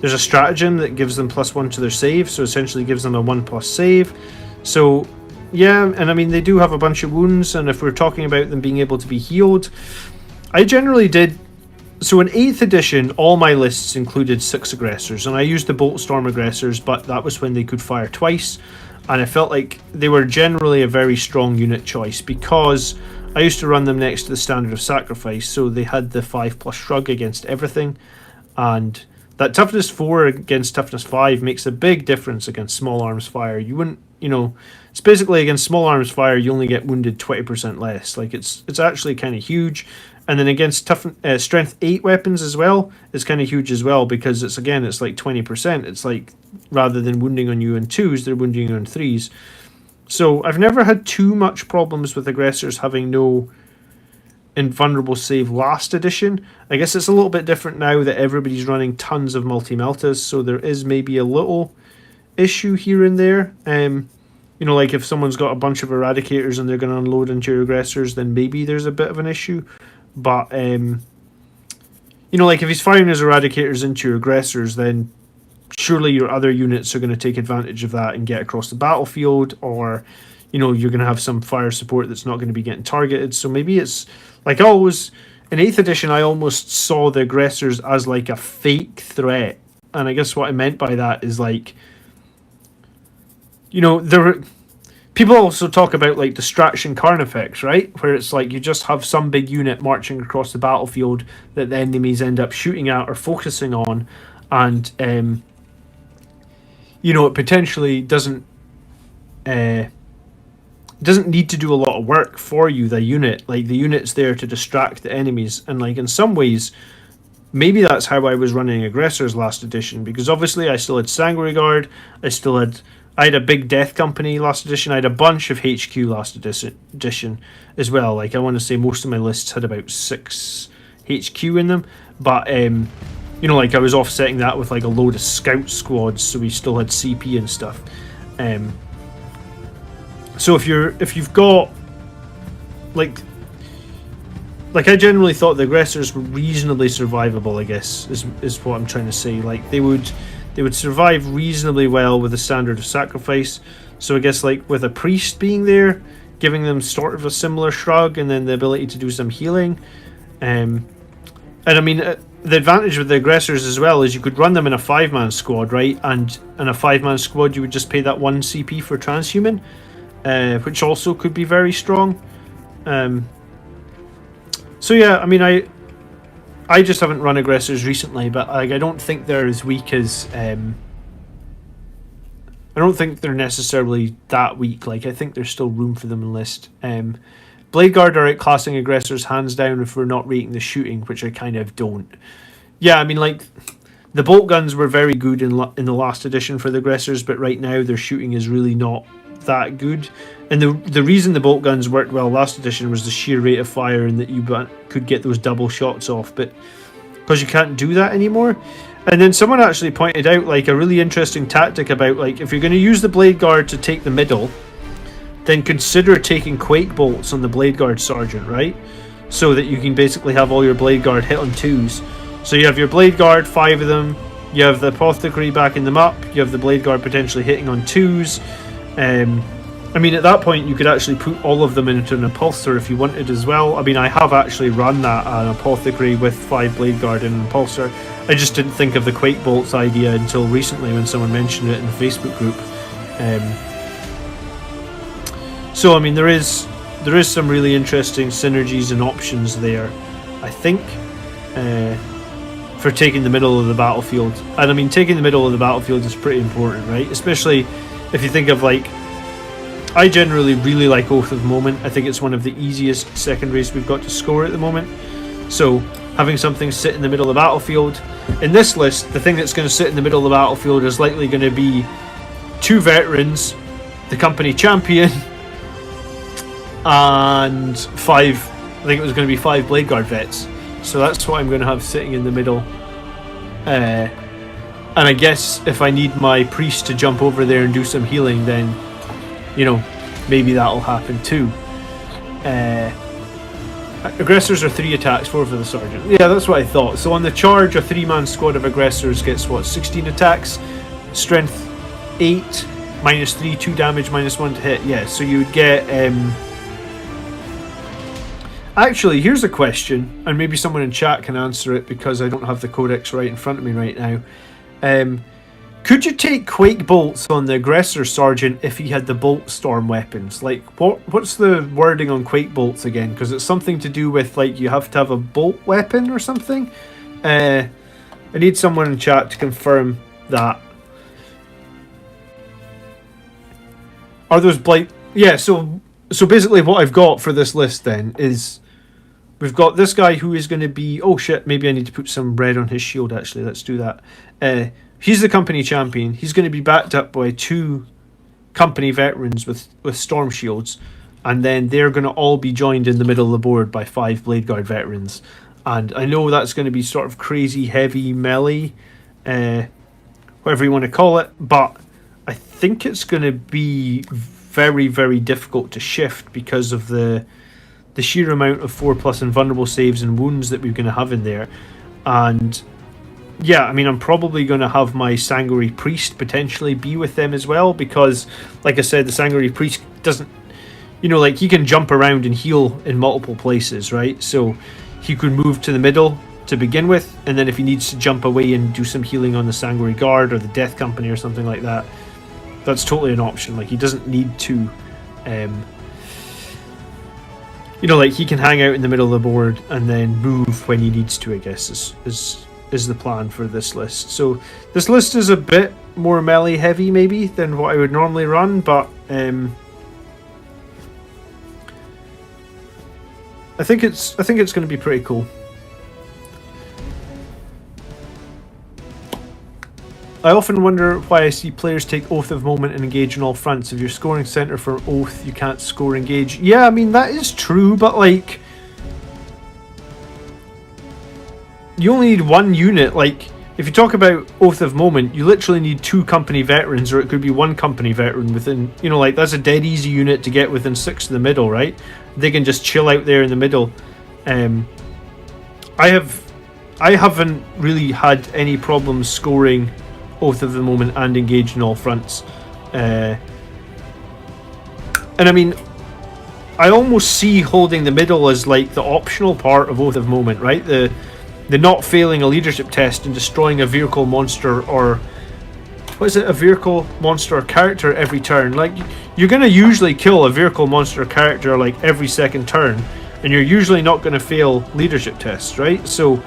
There's a stratagem that gives them +1 to their save, so essentially gives them a 1+ save. So, yeah, and I mean, they do have a bunch of wounds, and if we're talking about them being able to be healed, I generally did... So in 8th edition, all my lists included 6 aggressors, and I used the Bolt Storm aggressors, but that was when they could fire twice, and I felt like they were generally a very strong unit choice, because I used to run them next to the Standard of Sacrifice, so they had the 5+ shrug against everything, and... that toughness 4 against toughness 5 makes a big difference against small arms fire. You wouldn't, you know, it's basically against small arms fire you only get wounded 20% less. Like it's actually kind of huge. And then against strength 8 weapons as well, it's kind of huge as well, because it's like 20%. It's like rather than wounding on you in 2s, they're wounding you in 3s. So I've never had too much problems with aggressors having no invulnerable save last edition. I guess it's a little bit different now that everybody's running tons of multi-meltas, so there is maybe a little issue here and there. You know, like if someone's got a bunch of eradicators and they're going to unload into your aggressors, then maybe there's a bit of an issue. But you know, like if he's firing his eradicators into your aggressors, then surely your other units are going to take advantage of that and get across the battlefield, or you know, you're going to have some fire support that's not going to be getting targeted. So maybe it's like always in 8th edition, I almost saw the aggressors as like a fake threat. And I guess what I meant by that is like, you know, people also talk about like distraction carnifex, right? Where it's like you just have some big unit marching across the battlefield that the enemies end up shooting at or focusing on, and it potentially doesn't need to do a lot of work for you. The unit, like the unit's there to distract the enemies, and like in some ways, maybe that's how I was running aggressors last edition, because obviously I still had Sanguinary Guard, I had a big death company last edition. I had a bunch of HQ last edition as well. Like I want to say most of my lists had about 6 HQ in them, but like I was offsetting that with like a load of scout squads, so we still had CP and stuff. So if you've got like I generally thought the aggressors were reasonably survivable, I guess is what I'm trying to say. Like they would survive reasonably well with the standard of sacrifice. So I guess like with a priest being there, giving them sort of a similar shrug, and then the ability to do some healing. And I mean, the advantage with the aggressors as well is you could run them in a 5-man squad, right? And in a 5-man squad, you would just pay that 1 CP for transhuman, which also could be very strong. So yeah, I mean, I just haven't run aggressors recently, but like I don't think they're as weak as I don't think they're necessarily that weak. Like I think there's still room for them in list. Blade Guard are outclassing aggressors hands down if we're not rating the shooting, which I kind of don't. Yeah, I mean like the bolt guns were very good in the last edition for the aggressors, but right now their shooting is really not that good. And the reason the bolt guns worked well last edition was the sheer rate of fire, and that you could get those double shots off, but because you can't do that anymore. And then someone actually pointed out like a really interesting tactic about like if you're going to use the Blade Guard to take the middle, then consider taking Quake Bolts on the Blade Guard Sergeant, right? So that you can basically have all your Blade Guard hit on 2s. So you have your Blade Guard, 5 of them, you have the Apothecary backing them up, you have the Blade Guard potentially hitting on 2s. I mean, at that point, you could actually put all of them into an Impulsor if you wanted as well. I mean, I have actually run that, an Apothecary with 5 Blade Guard and an Impulsor. I just didn't think of the Quake Bolts idea until recently when someone mentioned it in the Facebook group. So, I mean, there is some really interesting synergies and options there, I think, for taking the middle of the battlefield. And I mean, taking the middle of the battlefield is pretty important, right? Especially if you think of like, I generally really like Oath of Moment. I think it's one of the easiest secondaries we've got to score at the moment. So having something sit in the middle of the battlefield. In this list, the thing that's going to sit in the middle of the battlefield is likely going to be 2 veterans, the company champion, and 5, I think it was going to be 5 Blade Guard vets. So that's what I'm going to have sitting in the middle. And I guess if I need my priest to jump over there and do some healing, then maybe that'll happen too. Aggressors are 3 attacks, 4 for the sergeant. Yeah, that's what I thought. So on the charge, a 3-man squad of aggressors gets 16 attacks, strength 8, -3, 2 damage, -1 to hit. Yeah, so you would get. Actually, here's a question, and maybe someone in chat can answer it because I don't have the codex right in front of me right now. Could you take Quake Bolts on the Aggressor Sergeant if he had the Bolt Storm weapons? Like, what's the wording on Quake Bolts again? Because it's something to do with, like, you have to have a bolt weapon or something? I need someone in chat to confirm that. Are those blight... Yeah, so basically what I've got for this list then is... We've got this guy who is going to be... Oh shit, maybe I need to put some red on his shield actually. Let's do that. He's the company champion. He's going to be backed up by 2 company veterans with storm shields. And then they're going to all be joined in the middle of the board by 5 Blade Guard veterans. And I know that's going to be sort of crazy heavy melee, whatever you want to call it. But I think it's going to be very, very difficult to shift because of the sheer amount of 4+ invulnerable saves and wounds that we're going to have in there. And yeah, I mean, I'm probably going to have my Sanguinary Priest potentially be with them as well, because like I said, the Sanguinary Priest doesn't, like he can jump around and heal in multiple places, right? So he could move to the middle to begin with, and then if he needs to jump away and do some healing on the Sanguinary Guard or the Death Company or something like that, that's totally an option. Like, he doesn't need to You know, like he can hang out in the middle of the board and then move when he needs to, I guess, is the plan for this list. So this list is a bit more melee heavy maybe than what I would normally run, but I think it's going to be pretty cool. I often wonder why I see players take Oath of Moment and engage in all fronts. If you're scoring center for Oath, you can't score engage. Yeah, I mean, that is true, but like, you only need one unit. Like, if you talk about Oath of Moment, you literally need 2 company veterans, or it could be 1 company veteran within, you know, like, that's a dead easy unit to get within 6 in the middle, right? They can just chill out there in the middle. I haven't really had any problems scoring Oath of the Moment and engage in all fronts. And I mean, I almost see holding the middle as like the optional part of Oath of Moment, right? The not failing a leadership test and destroying a vehicle monster, or what is it, a vehicle monster character every turn. Like, you're going to usually kill a vehicle monster character like every second turn, and you're usually not going to fail leadership tests, right? So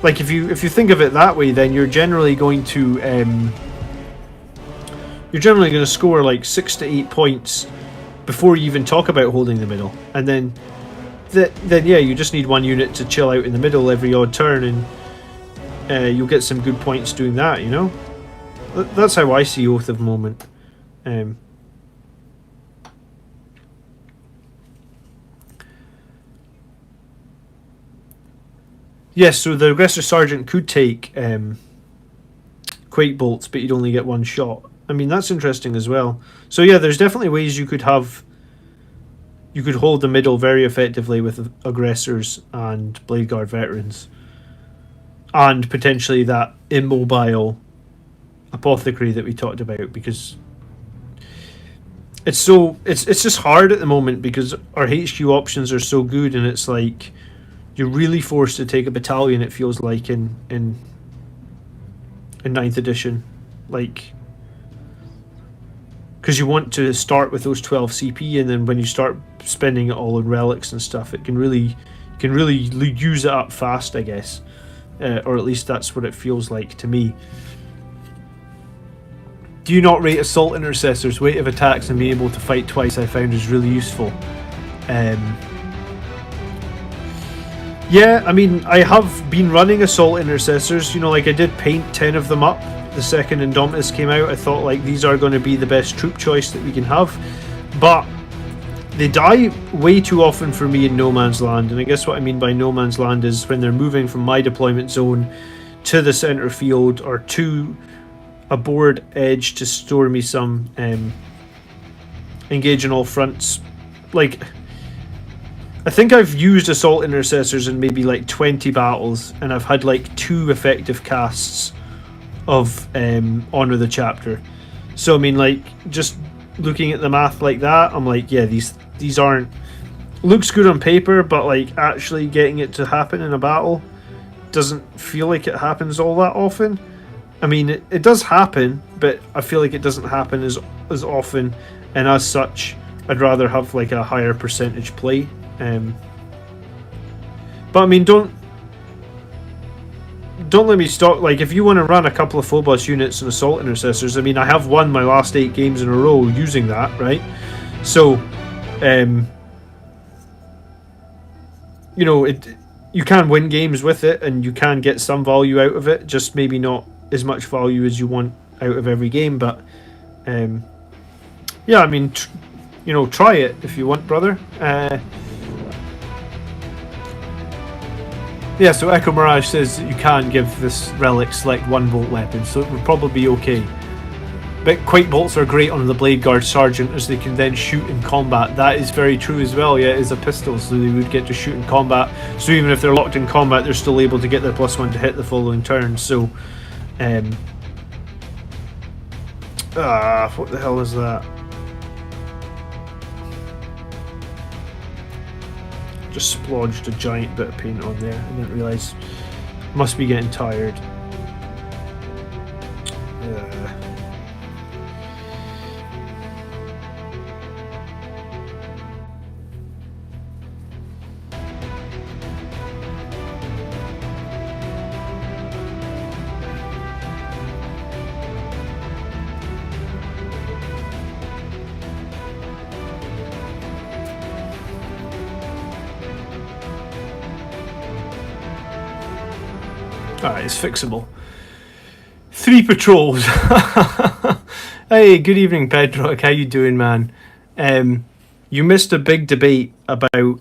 like, if you think of it that way, then you're generally going to score like 6 to 8 points before you even talk about holding the middle, and then yeah, you just need 1 unit to chill out in the middle every odd turn, and you'll get some good points doing that. You know, that's how I see Oath of Moment. Yes, so the Aggressor Sergeant could take Quake Bolts, but you'd only get 1 shot. I mean, that's interesting as well. So yeah, there's definitely ways you could hold the middle very effectively with Aggressors and Blade Guard Veterans. And potentially that immobile Apothecary that we talked about, because it's just hard at the moment because our HQ options are so good, and it's like, you're really forced to take a battalion, it feels like, in 9th edition. Like, because you want to start with those 12 CP, and then when you start spending it all on relics and stuff, it can really use it up fast, I guess. Or at least that's what it feels like to me. Do you not rate Assault Intercessors? Weight of attacks and being able to fight twice I found is really useful. Yeah, I mean, I have been running Assault Intercessors. You know, like, I did paint 10 of them up the second Indomitus came out. I thought, like, these are going to be the best troop choice that we can have. But they die way too often for me in No Man's Land. And I guess what I mean by No Man's Land is when they're moving from my deployment zone to the center field, or to a board edge to store me some engage in all fronts. Like, I think I've used Assault Intercessors in maybe like 20 battles, and I've had like 2 effective casts of Honor the Chapter. So I mean, like, just looking at the math like that, I'm like, yeah, these aren't, looks good on paper, but like actually getting it to happen in a battle doesn't feel like it happens all that often. I mean, it does happen, but I feel like it doesn't happen as often, and as such, I'd rather have like a higher percentage play. But I mean, don't let me stop. Like, if you want to run a couple of Phobos units and Assault Intercessors, I mean, I have won my last 8 games in a row using that, right? So, you know, you can win games with it, and you can get some value out of it, just maybe not as much value as you want out of every game. But yeah, I mean, you know, try it if you want, brother. Yeah, so Echo Mirage says that you can give this relic select 1-bolt weapon, so it would probably be okay. But Quake Bolts are great on the Blade Guard Sergeant, as they can then shoot in combat. That is very true as well. Yeah, it is a pistol, so they would get to shoot in combat. So even if they're locked in combat, they're still able to get their +1 to hit the following turn. So, what the hell is that? Just splodged a giant bit of paint on there. I didn't realise. Must be getting tired. Alright, it's fixable. 3 patrols. Hey, good evening, Bedrock. How you doing, man? You missed a big debate about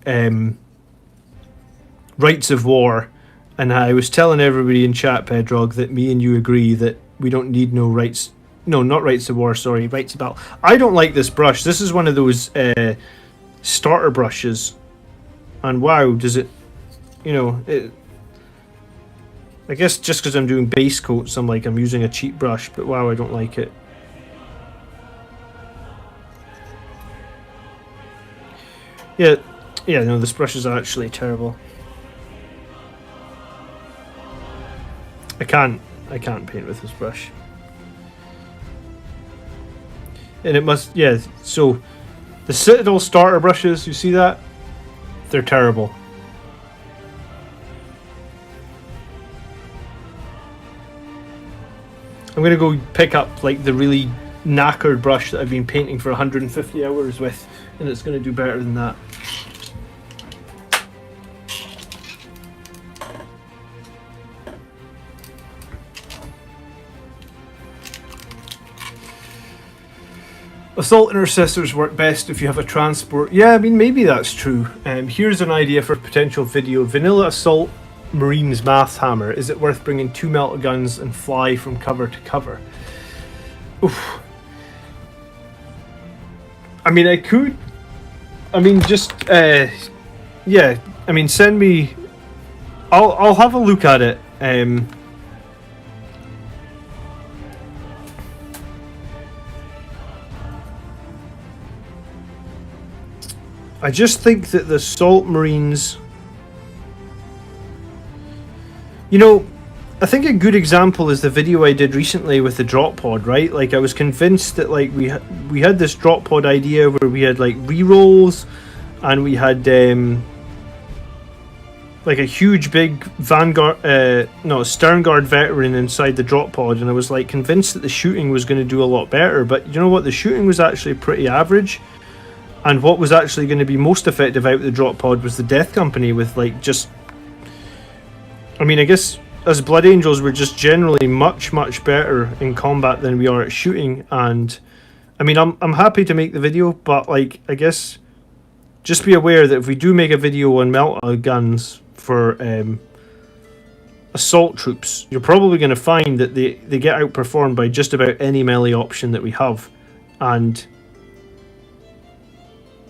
rights of war, and I was telling everybody in chat, Bedrock, that me and you agree that we don't need no rights. No, not rights of war. Sorry, rights of battle. I don't like this brush. This is one of those starter brushes, and wow, does it? You know, I guess just because I'm doing base coats, I'm using a cheap brush, but wow, I don't like it. Yeah, no, this brush is actually terrible. I can't paint with this brush. And it must, yeah, so the Citadel starter brushes, you see that? They're terrible. I'm gonna go pick up like the really knackered brush that I've been painting for 150 hours with, and it's gonna do better than that. Assault intercessors work best if you have a transport. Yeah, I mean, maybe that's true. Here's an idea for a potential video. Vanilla Assault Marines Math Hammer. Is it worth bringing 2 melta guns and fly from cover to cover? Oof. I mean, I could. I mean, just yeah. I mean, send me. I'll have a look at it. I just think that the Assault Marines, you know, I think a good example is the video I did recently with the drop pod, right? Like, I was convinced that like we had this drop pod idea where we had like rerolls, and we had like a huge big Sternguard veteran inside the drop pod, and I was like convinced that the shooting was going to do a lot better. But you know what? The shooting was actually pretty average. And what was actually going to be most effective out of the drop pod was the Death Company with like just... I mean, I guess as Blood Angels we're just generally much better in combat than we are at shooting. And I mean, I'm happy to make the video, but like, I guess just be aware that if we do make a video on melta guns for assault troops, you're probably going to find that they get outperformed by just about any melee option that we have. And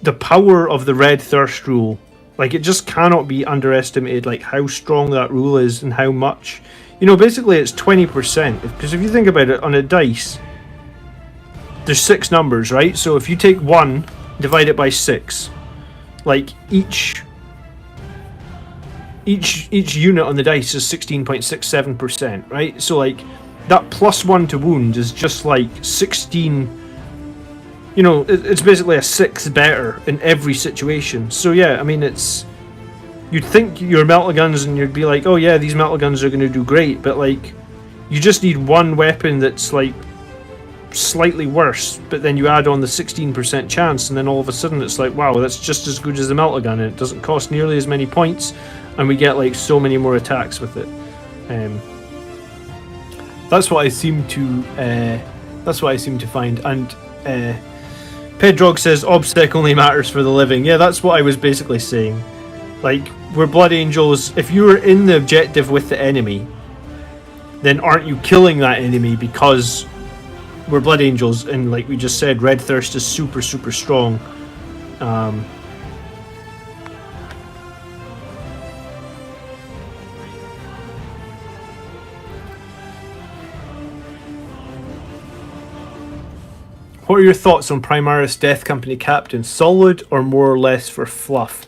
the power of the red thirst rule, like, it just cannot be underestimated, like how strong that rule is and how much, you know, basically it's 20%, because if you think about it, on a dice there's 6 numbers, right? So if you take 1, divide it by 6, like each unit on the dice is 16.67%, right? So like that +1 to wound is just like 16. You know, it's basically a 6 better in every situation. So yeah, I mean, you'd think your melta guns and you'd be like, oh yeah, these melta guns are going to do great, but like, you just need one weapon that's like slightly worse, but then you add on the 16% chance, and then all of a sudden it's like, wow, that's just as good as the melta gun, and it doesn't cost nearly as many points, and we get like so many more attacks with it. That's what I seem to find. And Pedrog says OBSEC only matters for the living. Yeah, that's what I was basically saying. Like, we're Blood Angels. If you're in the objective with the enemy, then aren't you killing that enemy because we're Blood Angels? And like we just said, Red Thirst is super strong. What are your thoughts on Primaris Death Company Captain? Solid or more or less for fluff?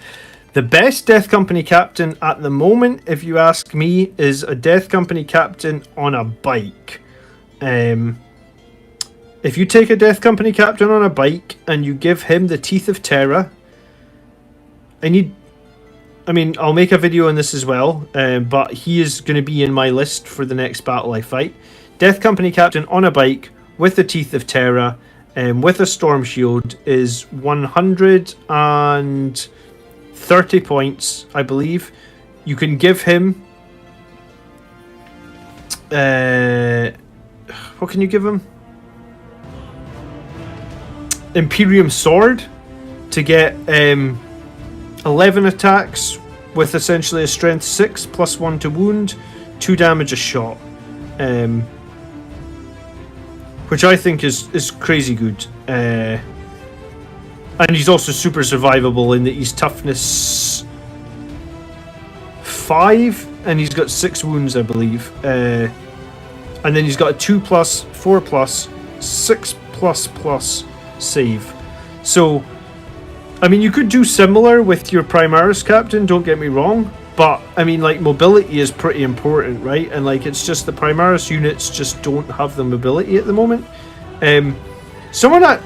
The best Death Company Captain at the moment, if you ask me, is a Death Company Captain on a bike. If you take a Death Company Captain on a bike and you give him the Teeth of Terra, I'll make a video on this as well, but he is going to be in my list for the next battle I fight. Death Company Captain on a bike with the Teeth of Terra, with a Storm Shield, is 130 points, I believe. You can give him what can you give him? Imperium Sword to get 11 attacks with essentially a strength 6 plus 1 to wound, 2 damage a shot, which I think is crazy good. And he's also super survivable in that he's toughness 5 and he's got 6 wounds, I believe. And then he's got a 2 plus, 4 plus, 6 plus save. So, I mean, you could do similar with your Primaris captain, don't get me wrong, but I mean, like, mobility is pretty important, right? And like, it's just the Primaris units just don't have the mobility at the moment. Someone that,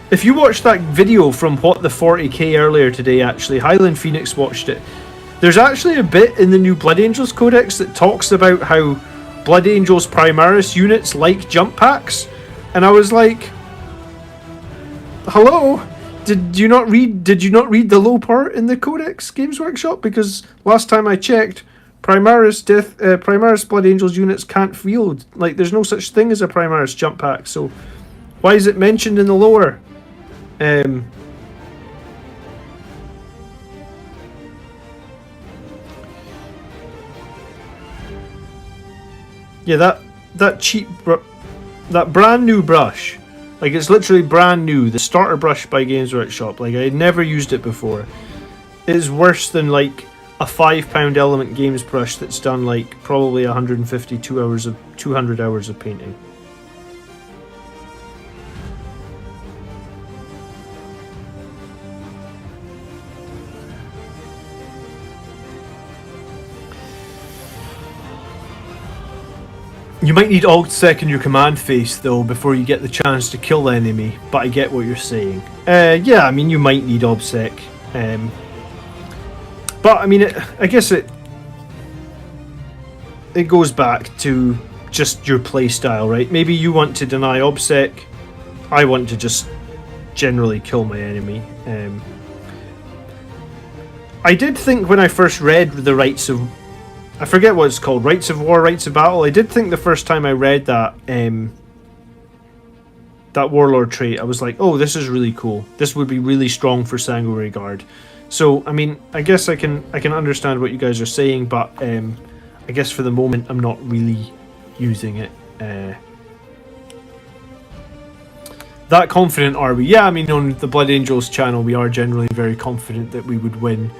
if you watched that video from What the 40k earlier today, actually, Highland Phoenix watched it. There's actually a bit in the new Blood Angels Codex that talks about how Blood Angels Primaris units like jump packs, and I was like, hello? Did you not read the low part in the Codex, Games Workshop? Because last time I checked, Primaris Blood Angels units can't field. Like, there's no such thing as a Primaris jump pack, so why is it mentioned in the lore? Yeah, that brand new brush. Like, it's literally brand new. The starter brush by Games Workshop. Like, I had never used it before. It is worse than, like, a £5 Element Games brush that's done, like, probably 200 hours of painting. You might need Alt-Sec in your command phase, though, before you get the chance to kill the enemy, but I get what you're saying. Yeah, I mean, you might need Ob-Sec. But, I mean, I guess it goes back to just your playstyle, right? Maybe you want to deny Ob-Sec, I want to just generally kill my enemy. I did think when I first read the Rights of... I forget what it's called, Rights of War, Rights of Battle. I did think the first time I read that that Warlord trait, I was like, oh, this is really cool. This would be really strong for Sanguinary Guard. So, I mean, I guess I can understand what you guys are saying, but I guess for the moment I'm not really using it. That confident are we? Yeah, I mean, on the Blood Angels channel, we are generally very confident that we would win.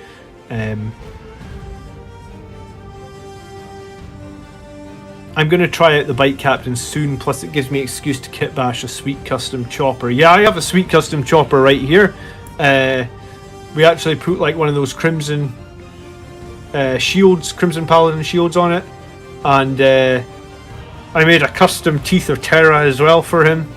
I'm going to try out the Bike Captain soon, plus it gives me an excuse to kit bash a sweet custom chopper. Yeah, I have a sweet custom chopper right here. We actually put like one of those crimson shields, Crimson Paladin shields on it. And I made a custom Teeth of Terra as well for him.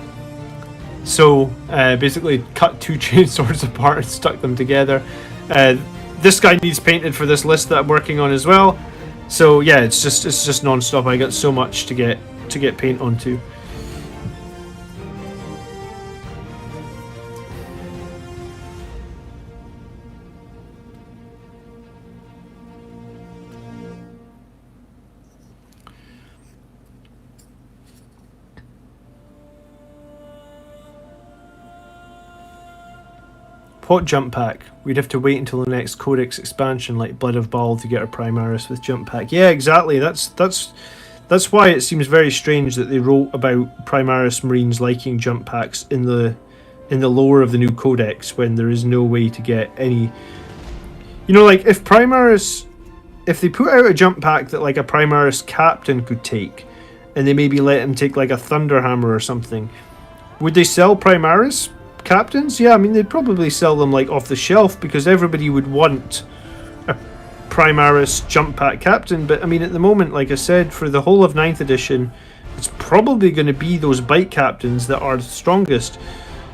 So basically cut 2 chainswords apart and stuck them together. This guy needs painted for this list that I'm working on as well. So yeah, it's just non-stop. I got so much to get paint onto. What jump pack? We'd have to wait until the next Codex expansion like Blood of Baal to get our Primaris with jump pack. Yeah, exactly. That's why it seems very strange that they wrote about Primaris Marines liking jump packs in the lore of the new Codex when there is no way to get any... You know, like, if they put out a jump pack that like a Primaris captain could take, and they maybe let him take like a Thunderhammer or something, would they sell Primaris captains? Yeah, I mean, they'd probably sell them like off the shelf because everybody would want a Primaris jump pack captain. But I mean, at the moment, like I said, for the whole of 9th edition, it's probably going to be those bike captains that are the strongest.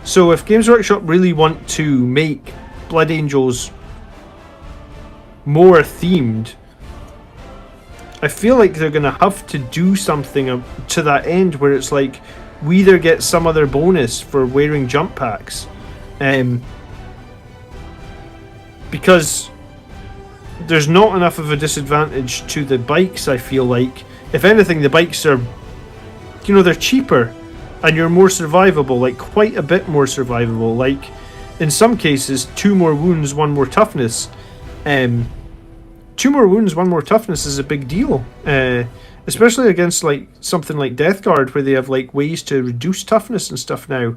So if Games Workshop really want to make Blood Angels more themed, I feel like they're going to have to do something to that end where it's like, we either get some other bonus for wearing jump packs, because there's not enough of a disadvantage to the bikes, I feel like, if anything, the bikes are, you know, they're cheaper, and you're more survivable, like quite a bit more survivable. Like in some cases, 2 more wounds, 1 more toughness. 2 more wounds, 1 more toughness is a big deal. Especially against like something like Death Guard, where they have like ways to reduce toughness and stuff now.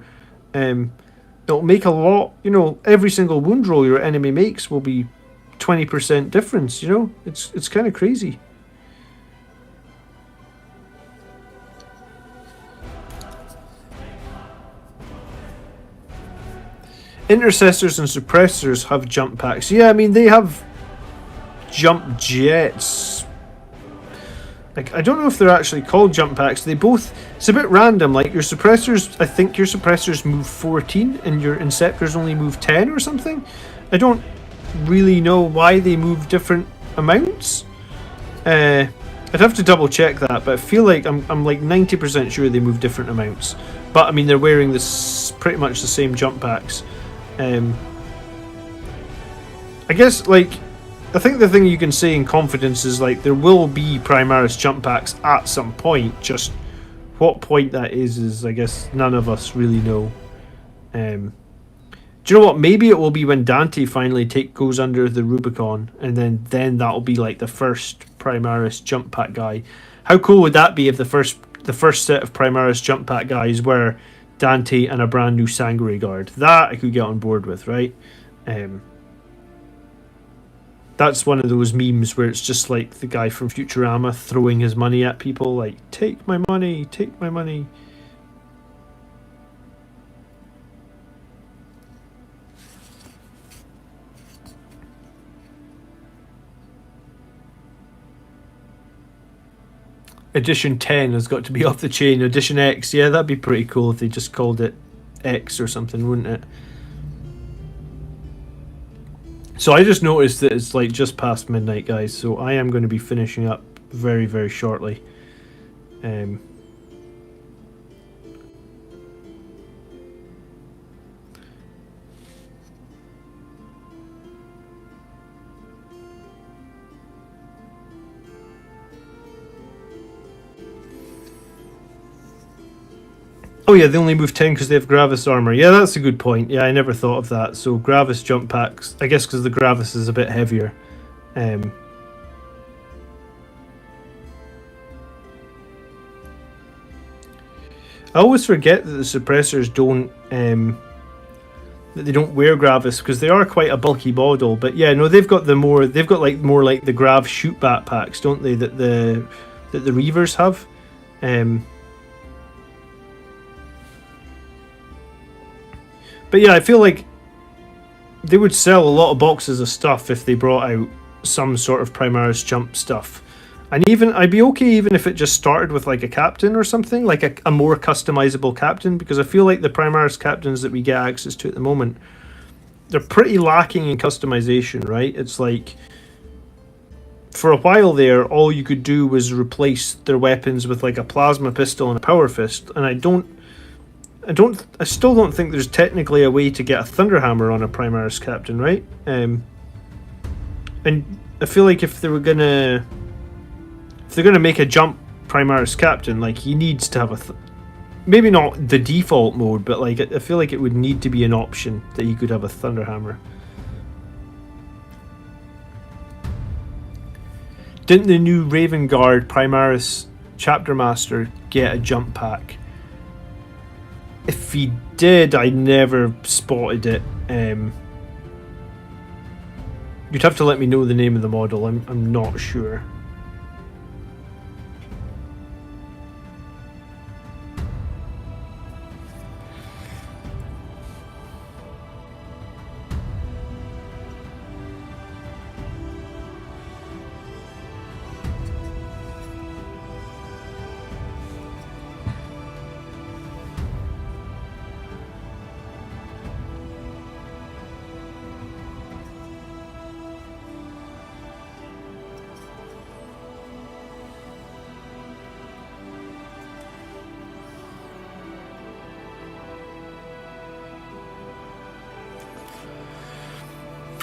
It'll make a lot, you know, every single wound roll your enemy makes will be 20% difference, you know? It's kind of crazy. Intercessors and suppressors have jump packs. Yeah, I mean, they have jump jets. Like, I don't know if they're actually called jump packs. They both... It's a bit random. Like, your suppressors... I think your suppressors move 14 and your inceptors only move 10 or something. I don't really know why they move different amounts. I'd have to double check that, but I feel like I'm like 90% sure they move different amounts. But, I mean, they're wearing this pretty much the same jump packs. I guess, like... I think the thing you can say in confidence is, like, there will be Primaris jump packs at some point. Just what point that is I guess none of us really know. Do you know what? Maybe it will be when Dante finally goes under the Rubicon, and then that'll be like the first Primaris jump pack guy. How cool would that be if the first set of Primaris jump pack guys were Dante and a brand new Sangre Guard? That I could get on board with, right? That's one of those memes where it's just like the guy from Futurama throwing his money at people, like, take my money, take my money. Edition 10 has got to be off the chain. Edition X, yeah, that'd be pretty cool if they just called it X or something, wouldn't it? So I just noticed that it's like just past midnight, guys, so I am going to be finishing up very, very shortly. Oh yeah, they only move 10 because they have Gravis armor. Yeah, that's a good point. Yeah, I never thought of that. So Gravis jump packs, I guess because the Gravis is a bit heavier. I always forget that the suppressors don't that they don't wear Gravis because they are quite a bulky model. But yeah, no, they've got more like the Grav shoot bat packs, don't they? That the Reavers have. But yeah, I feel like they would sell a lot of boxes of stuff if they brought out some sort of Primaris jump stuff. And even I'd be okay even if it just started with like a captain or something, like a more customizable captain, because I feel like the Primaris captains that we get access to at the moment, they're pretty lacking in customization, right? It's like, for a while there, all you could do was replace their weapons with like a plasma pistol and a power fist, and I still don't think there's technically a way to get a Thunderhammer on a Primaris captain, right? And I feel like if they're gonna make a jump Primaris captain, like, he needs to have maybe not the default mode, but like I feel like it would need to be an option that he could have a Thunderhammer. Didn't the new Raven Guard Primaris Chapter Master get a jump pack? If he did, I never spotted it. You'd have to let me know the name of the model. I'm not sure.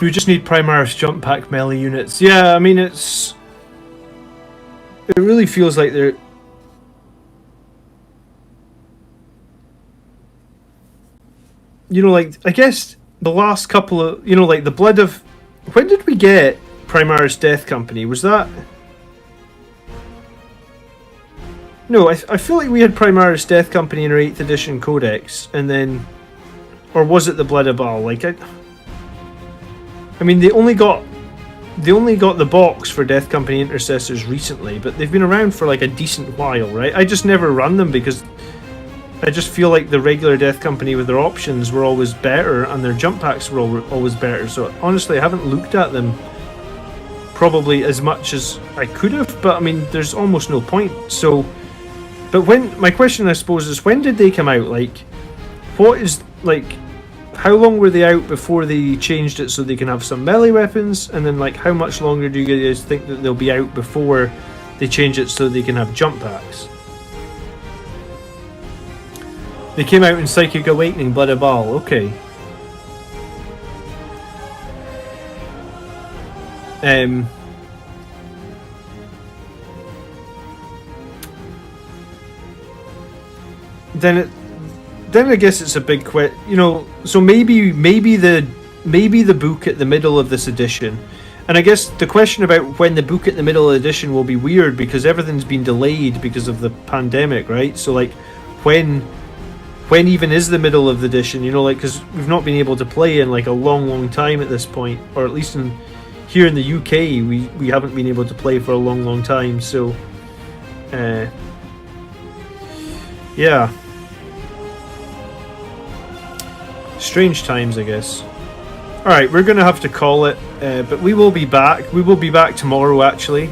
We just need Primaris jump pack melee units. Yeah, I mean, it really feels like they're... You know, like, I guess the last couple of... You know, like, the Blood of... When did we get Primaris Death Company? Was that... No, I feel like we had Primaris Death Company in our 8th edition codex, and then... Or was it the Blood of Baal? Like, I mean, they only got the box for Death Company Intercessors recently, but they've been around for like a decent while, right? I just never run them because I just feel like the regular Death Company with their options were always better, and their jump packs were always better. So honestly, I haven't looked at them probably as much as I could have, but I mean, there's almost no point. So, but my question, I suppose, is when did they come out? Like, what is, like, how long were they out before they changed it so they can have some melee weapons? And then, like, how much longer do you guys think that they'll be out before they change it so they can have jump packs? They came out in Psychic Awakening, Blood of Baal, okay. Then I guess it's a big you know, so maybe the book at the middle of this edition, and I guess the question about when the book at the middle of the edition will be weird because everything's been delayed because of the pandemic, right? So like, when even is the middle of the edition? You know, like, because we've not been able to play in like a long time at this point, or at least here in the UK, we haven't been able to play for a long time. So, yeah. Strange times, I guess. Alright, we're going to have to call it, but we will be back. We will be back tomorrow, actually,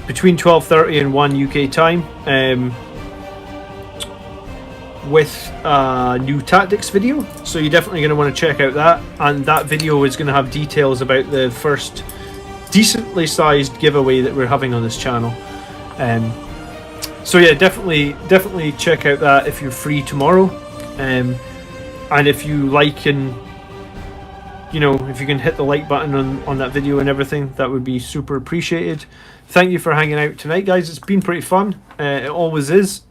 between 12:30 and 1 UK time, with a new tactics video. So you're definitely going to want to check out that. And that video is going to have details about the first decently sized giveaway that we're having on this channel. So yeah, definitely check out that if you're free tomorrow. And if you like, and you know, if you can hit the like button on that video and everything, that would be super appreciated. Thank you for hanging out tonight, guys. It's been pretty fun. It always is.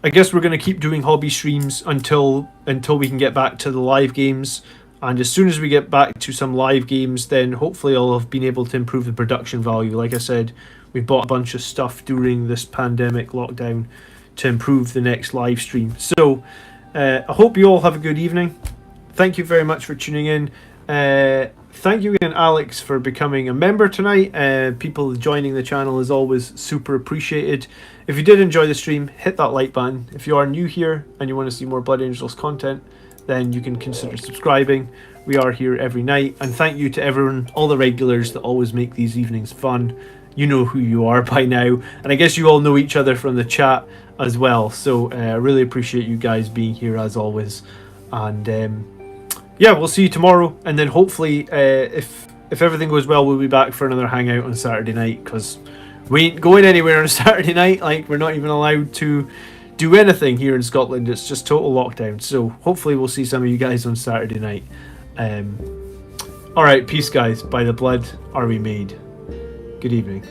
I guess we're going to keep doing hobby streams until we can get back to the live games. And as soon as we get back to some live games, then hopefully I'll have been able to improve the production value. Like I said, we bought a bunch of stuff during this pandemic lockdown to improve the next live stream. So I hope you all have a good evening. Thank you very much for tuning in. Thank you again, Alex, for becoming a member tonight. People joining the channel is always super appreciated. If you did enjoy the stream, hit that like button. If you are new here and you want to see more Blood Angels content, then you can consider subscribing. We are here every night. And thank you to everyone, all the regulars that always make these evenings fun. You know who you are by now, and I guess you all know each other from the chat as well. So I really appreciate you guys being here as always. And yeah, we'll see you tomorrow, and then hopefully if everything goes well, we'll be back for another hangout on Saturday night, because we ain't going anywhere on Saturday night. Like, we're not even allowed to do anything here in Scotland. It's just total lockdown. So hopefully we'll see some of you guys on Saturday night. Alright, peace guys. By the blood are we made. Good evening.